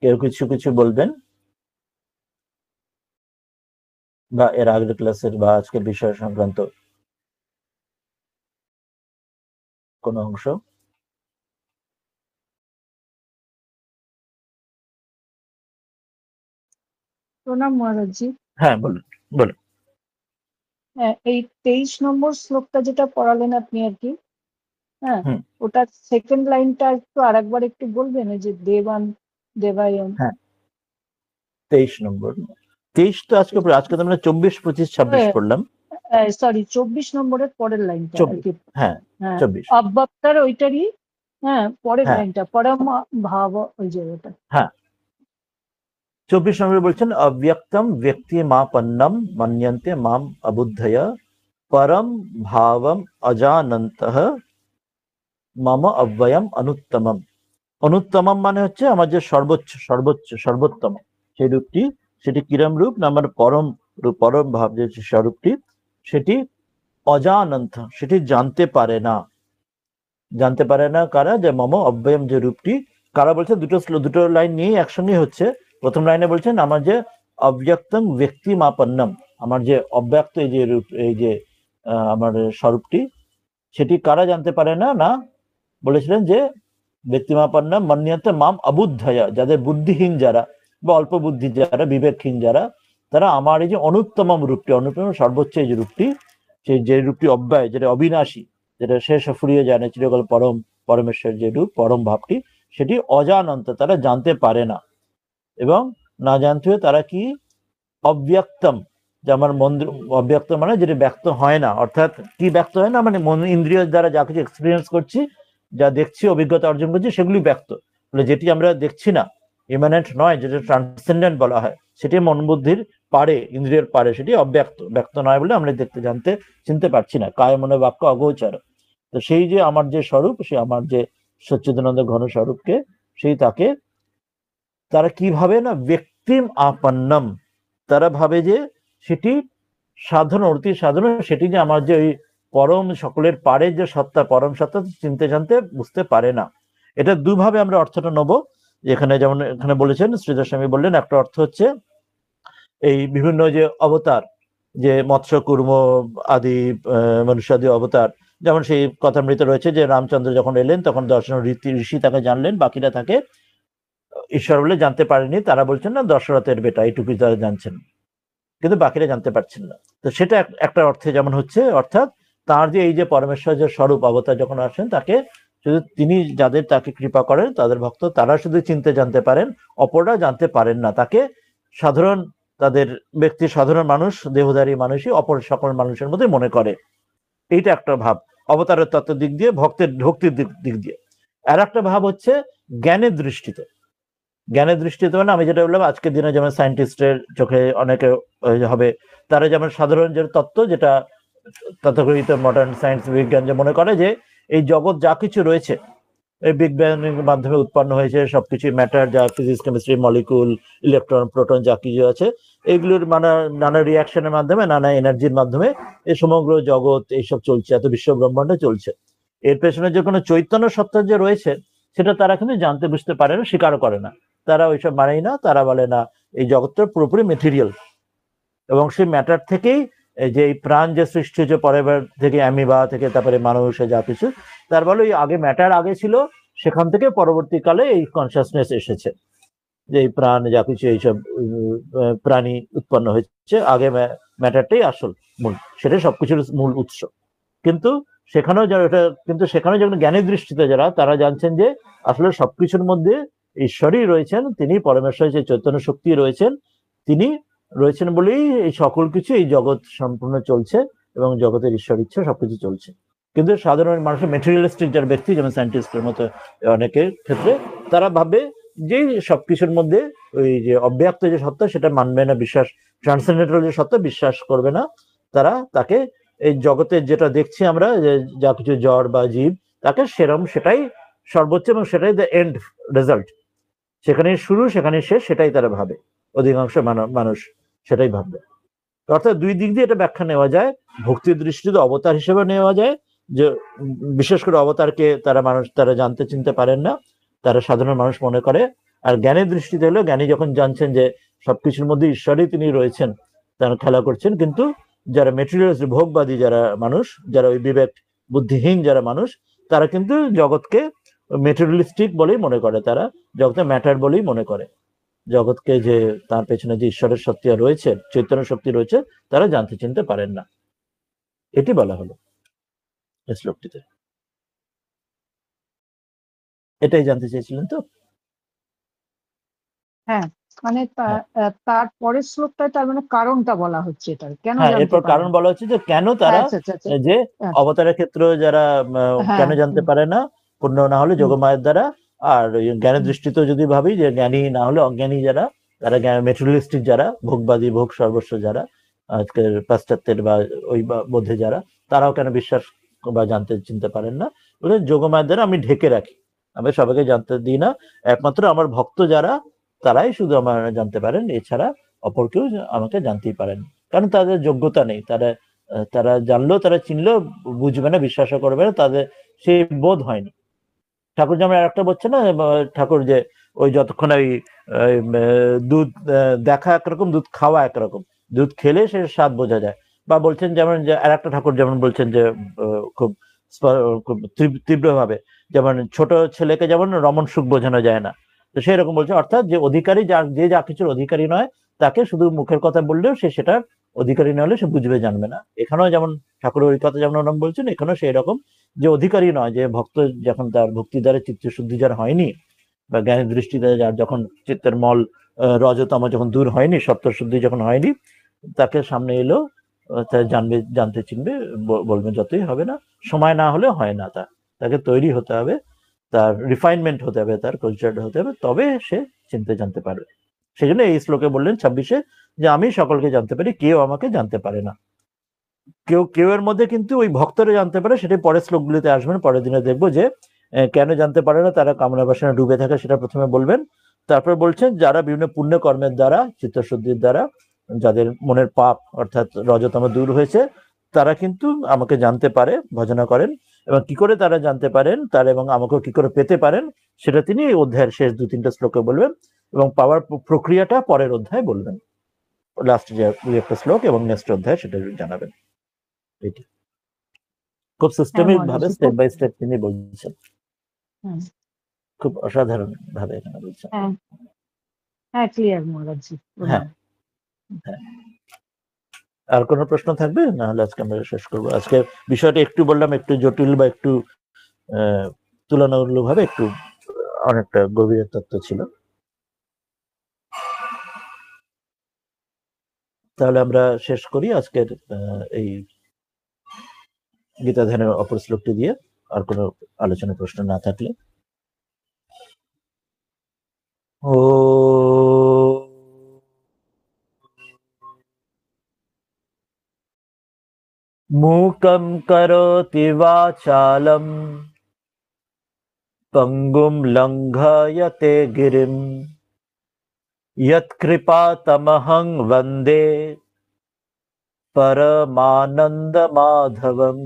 কেউ কিছু কিছু বলবেন, বা এর আগের ক্লাসের বা আজকের বিষয় সংক্রান্ত কোনো অংশ। প্রণাম মহারাজজি। হ্যাঁ, বলুন বলুন। হ্যাঁ, এই 23 নম্বর শ্লোকটা যেটা পড়ালেন আপনি আর কি, হ্যাঁ, ওটার সেকেন্ড লাইনটা একটু আরেকবার একটু বলবেন, এই যে দেবান দেবায়ন। হ্যাঁ, 23 নম্বর। 23 তো আজকে তো আমরা 24, 25, 26 পড়লাম। সরি, 24 নম্বরের পরের লাইনটা আর কি। হ্যাঁ, 24 অব্যক্তার ওইটারই, হ্যাঁ, পরের হ্যাঁ লাইনটা পরম ভাব, ওই জায়গাটা। হ্যাঁ, 24 নম্বরে বলছেন, অব্যক্তম ব্যক্তি মাপন্নম মন্যন্তে মাম অবুদ্ধয়া পরম ভাবম অজানন্তঃ মম অব্যয়ম অনুত্তমম। অনুত্তমম মানে হচ্ছে আমার যে সর্বোচ্চ সর্বোচ্চ সর্বোত্তম সেই রূপটি, সেটি কিরম রূপ না, আমার পরম রূপ, পরম ভাব যে স্বরূপটি, সেটি অজানন্ত, সেটি জানতে পারে না। জানতে পারে না কারা? যে মম অব্যয়ম যে রূপটি। কারা বলছে? দুটো লাইন নিয়ে একসঙ্গে হচ্ছে। প্রথম লাইনে বলছেন আমার যে অব্যক্তং ব্যক্তি মাপন্নম, আমার যে অব্যক্ত এই যে রূপ, এই যে আমার স্বরূপটি, সেটি কারা জানতে পারে না? না, বলেছিলেন যে ব্যক্তিমাপন্না মন্যন্তে মাম অবুদ্ধয়া, যাদের বুদ্ধিহীন যারা বা অল্প বুদ্ধি যারা, বিবেকহীন যারা, তারা আমার এই যে অনুত্তম রূপটি, অনুত্তম সর্বোচ্চ এই যে রূপটি, সেই যে রূপটি অব্যয়, যেটা অবিনাশী, যেটা শেষ ফুরিয়ে যায় না, চিরকাল পরম, পরমেশ্বর যে রূপ, পরম ভাবটি, সেটি অজানন্ত, তারা জানতে পারে না। এবং না জানতে হয়ে তারা কি অব্যক্তম, যে আমার মন অব্যক্ত মানে যেটা ব্যক্ত হয় না, অর্থাৎ কি ব্যক্ত হয় না, মানে মন ইন্দ্রিয় দ্বারা যা কিছু এক্সপিরিয়েন্স করছি, যা দেখছি, অভিজ্ঞতা অর্জন করছি, সেগুলি ব্যক্ত। বলে যেটি আমরা দেখছি না, ইমানেন্ট নয়, যেটা ট্রান্সেন্ডেন্ট বলা হয়, সেটি মন বুদ্ধির পারে, ইন্দ্রিয়ের পারে, সেটি অব্যক্ত, ব্যক্ত নয় বলে আমরা দেখতে, জানতে, চিনতে পারছি না। কায় মনে বাক্য অগোচর। তো সেই যে আমার যে স্বরূপ, সে আমার যে সচ্চিদানন্দ ঘন স্বরূপকে, সেই তাকে তারা কি ভাবে না, ব্যক্তিম আপন্নম, তারা ভাবে যে সেটি সাধারণ, অতি সাধারণ, সেটি যে আমার যে ওই পরম সকলের পারে যে সত্তা, পরম সত্তা, চিনতে জানতে বুঝতে পারে না। এটা দুভাবে আমরা অর্থটা নেবো। এখানে যেমন এখানে বলেছেন, শ্রীধর স্বামী বললেন, একটা অর্থ হচ্ছে এই বিভিন্ন যে অবতার, যে মৎস্য কুর্ম আদি মনুষ্যাদি অবতার, যেমন সেই কথামৃত রয়েছে যে রামচন্দ্র যখন এলেন তখন দর্শন ঋষি তাকে জানলেন, বাকিরা তাকে ঈশ্বর বলে জানতে পারেনি। তারা বলছেন না দশরথের বেটা, এইটুকুই তারা জানছেন, কিন্তু বাকিরা জানতে পারছেন না। তো সেটা একটা অর্থে যেমন হচ্ছে, অর্থাৎ তার যে এই যে পরমেশ্বর যে স্বরূপ অবতার যখন আসেন, তাকে শুধু তিনি যাদের তাকে কৃপা করেন, তাদের ভক্ত, তারা শুধু চিনতে জানতে পারেন, অপররা জানতে পারেন না। তাকে সাধারণ, তাদের ব্যক্তি, সাধারণ মানুষ, দেহধারী মানুষই অপর সকল মানুষের মধ্যে মনে করে। এইটা একটা ভাব অবতারের তত্ত্বের দিক দিয়ে, ভক্তির দিক দিয়ে। আর একটা ভাব হচ্ছে জ্ঞানের দৃষ্টিতে, জ্ঞানের দৃষ্টিতে মানে আমি যেটা বললাম, আজকের দিনে যেমন সায়েন্টিস্টের চোখে অনেকে হবে, তারা যেমন সাধারণ যে তত্ত্ব, যেটা তথাকথিত মডার্ন সায়েন্স বিজ্ঞান যে মনে করে যে এই জগৎ যা কিছু রয়েছে এই বিগ ব্যাং এর মাধ্যমে উৎপন্ন হয়েছে, সবকিছু ম্যাটার, যা physics chemistry molecule electron proton যা কিছু আছে, এইগুলোর নানা রিয়াকশনের মাধ্যমে, নানা এনার্জির মাধ্যমে এই সমগ্র জগৎ এইসব চলছে, এত বিশ্ব ব্রহ্মাণ্ড চলছে। এর পেছনে যে কোনো চৈতন্য সত্তা যে রয়েছে সেটা তারা কিন্তু জানতে বুঝতে পারে না, স্বীকার করে না, তারা ওইসব মানেই না। তারা বলে না এই জগৎটা পুরোপুরি মেটেরিয়াল, এবং সেই ম্যাটার থেকেই যে এই প্রাণ যে সৃষ্টি হচ্ছে পরের থেকে, অ্যামিবা থেকে তারপরে মানুষ যা কিছু, তার বলে ওই আগে ম্যাটার আগে ছিল, সেখান থেকে পরবর্তীকালে এই কনসাসনেস এসেছে, যে এই প্রাণ যা কিছু এইসব প্রাণী উৎপন্ন হয়েছে, আগে ম্যাটারটাই আসল মূল, সেটাই সবকিছুর মূল উৎস। কিন্তু সেখানেও যারা এটা, কিন্তু সেখানে যখন জ্ঞানের দৃষ্টিতে যারা, তারা জানছেন যে আসলে সবকিছুর মধ্যে ঈশ্বরই রয়েছেন, তিনি পরমেশ্বর যে চৈতন্য শক্তি রয়েছেন, তিনি রয়েছেন বলেই এই সকল কিছু, এই জগৎ সম্পূর্ণ চলছে এবং জগতের ঈশ্বর ইচ্ছা সবকিছু চলছে। কিন্তু সাধারণ মানুষের মেটেরিয়ালিস্টিক যারা ব্যক্তি, যেমন সায়েন্টিস্টের মতো অনেকের ক্ষেত্রে, তারা ভাবে যে সবকিছুর মধ্যে ওই যে অব্যক্ত যে সত্তা সেটা মানবে না, বিশ্বাস ট্রান্সেন্ডেন্টাল যে সত্তা বিশ্বাস করবে না। তারা তাকে এই জগতের যেটা দেখছি আমরা, যে যা কিছু জড় বা জীব, তাকে সেরম সেটাই সর্বোচ্চ এবং সেটাই দ্য এন্ড রেজাল্ট, সেখানেই শুরু সেখানেই শেষ, সেটাই তারা ভাবে। অধিকাংশ মানুষ সেটাই ভাববে। অর্থাৎ দুই দিক দিয়ে এটা ব্যাখ্যা নেওয়া যায়। ভক্তির দৃষ্টিতে অবতার হিসেবে নেওয়া যায়, যে বিশেষ করে অবতারকে তারা জানতে চিনতে পারেন না, তারা সাধারণ মানুষ মনে করে। আর জ্ঞানের দৃষ্টিতে হলো, জ্ঞানী যখন জানছেন যে সবকিছুর মধ্যে ঈশ্বরই তিনি রয়েছেন, তারা খেলা করছেন। কিন্তু যারা মেটেরিয়ালিস্ট ভোগবাদী যারা মানুষ, যারা ওই বিবেক বুদ্ধিহীন যারা মানুষ, তারা কিন্তু জগৎকে মেটেরিয়ালিস্টিক বলেই মনে করে, তারা জগতে ম্যাটার বলেই মনে করে। জগৎকে যে তার পেছনে যে ঈশ্বরের শক্তি রয়েছে, চৈতন্য শক্তি রয়েছে, তারা জানতে চিনতে পারেন না। এটি বলা হলো এই শ্লোকটিতে। এটাই জানতে চেয়েছিলেন তো? হ্যাঁ, মানে তার পরের শ্লোকটায় তার মানে কারণটা বলা হচ্ছে এটার, কেন হ্যাঁ, জানতে এরপর কারণ পারেন। বলা হচ্ছে যে কেন তারা আচ্ছা আচ্ছা আচ্ছা। যে আচ্ছা, অবতারের ক্ষেত্রে যারা হ্যাঁ, কেন জানতে পারে না, পূর্ণ না হলে হুম, যোগমায়ের দ্বারা। আর জ্ঞানের হুম, দৃষ্টিতেও যদি ভাবি যে জ্ঞানী না হলে অজ্ঞানী যারা, তারা মেটেরিয়ালিস্টিক যারা ভোগবাদী, ভোগ সর্বস্ব যারা, আজকের পাশ্চাত্যের বা ওই মধ্যে যারা, তারাও কেন বিশ্বাস বা জানতে চিনতে পারেন না, বলে যোগমায়ের দ্বারা আমি ঢেকে রাখি, আমি সবাইকে জানতে দিই না, একমাত্র আমার ভক্ত যারা, তারাই শুধু আমার জানতে পারেন, এছাড়া অপর কেউ আমাকে জানতেই পারেন। কারণ তাদের যোগ্যতা নেই, তারা জানলেও, তারা চিনলেও বুঝবে না, বিশ্বাসও করবে না, তাদের সেই বোধ হয়নি। ঠাকুর যেমন একটা বলছে না, ঠাকুর যে ওই যতক্ষণ ওই দুধ দেখা একরকম, দুধ খাওয়া একরকম, দুধ খেলে সে স্বাদ বোঝা যায়। বা বলছেন যেমন, যে আর একটা ঠাকুর যেমন বলছেন যে খুব খুব তীব্রভাবে, যেমন ছোট ছেলেকে যেমন রমণ সুখ বোঝানো যায় না, তো সেই রকম বলছে। অর্থাৎ যে অধিকারী, যে যা কিছুর অধিকারী নয়, তাকে শুধু মুখের কথা বললেও সে সেটার অধিকারী না হলে সে বুঝবে, জানবে না। এখানেও যেমন ঠাকুরের ওই কথা যেমন ওরম বলছেন, এখানেও সেই রকম, যে অধিকারী নয়, যে ভক্ত যখন তার ভক্তি দ্বারা চিত্ত শুদ্ধি যার হয়নি, বা জ্ঞানের দৃষ্টিতে যার যখন চিত্তের মল রজতম যখন দূর হয়নি, সত্য শুদ্ধি যখন হয়নি, তাকে সামনে এলো, তা জানতে চিনবে, বলবে যতই হবে না, সময় না হলে হয় না, তাকে তৈরি হতে হবে, তার রিফাইনমেন্ট হতে হবে, তার কালচার হতে হবে, তবে সে চিনতে জানতে পারবে। সেই জন্য এই শ্লোকে বললেন 26-এ, যে আমি সকলকে জানতে পারি, কেউ আমাকে জানতে পারে না। কেউ এর মধ্যে কিন্তু ওই ভক্তরা জানতে পারে, সেটাই পরের শ্লোকগুলিতে আসবেন, পরের দিনে দেখবো যে কেন জানতে পারে না, তারা কামনা বাসনা ডুবে থাকে, সেটা প্রথমে বলবেন। তারপর বলছেন যারা বিভিন্ন পুণ্য কর্মের দ্বারা, চিত্তশুদ্ধির দ্বারা, যাদের মনের পাপ অর্থাৎ রজতম দূর হয়েছে, তারা কিন্তু আমাকে জানতে পারে, ভজনা করেন। এবং কি করে তারা জানতে পারেন, তারা এবং আমাকেও কি করে পেতে পারেন, সেটা তিনি এই অধ্যায়ের শেষ 2-3টা শ্লোকে বলবেন, এবং পাওয়ার প্রক্রিয়াটা পরের অধ্যায়ে বলবেন, লাস্ট যে একটা শ্লোক এবং নেক্সট অধ্যায় সেটা জানাবেন। এটি খুব হ্যাঁ সিস্টেমিক ভাবে, মহারাজজি, স্টেপ বাই স্টেপ তিনি বলছেন, হুম, খুব অসাধারণ ভাবে এখানে বলছেন। হ্যাঁ হ্যাঁ ক্লিয়ার মহারাজজি, হ্যাঁ, প্রণাম। হ্যাঁ। আর কোনো প্রশ্ন থাকবে? না হলে আজকে আমরা শেষ করবো। আজকে বিষয়টা একটু বললাম, একটু জটিল বা একটু তুলনামূলক ভাবে একটু অনেকটা গভীর তত্ত্ব ছিল। তাহলে আমরা শেষ করি আজকের এই গীতা ধ্যানের অপর শ্লোকটি দিয়ে, আর কোনো আলোচনা প্রশ্ন না থাকলে। ও मूकं करोति वाचालं पङ्गुं लङ्घयते गिरिं यत्कृपातमहं वन्दे परमानन्दमाधवम्।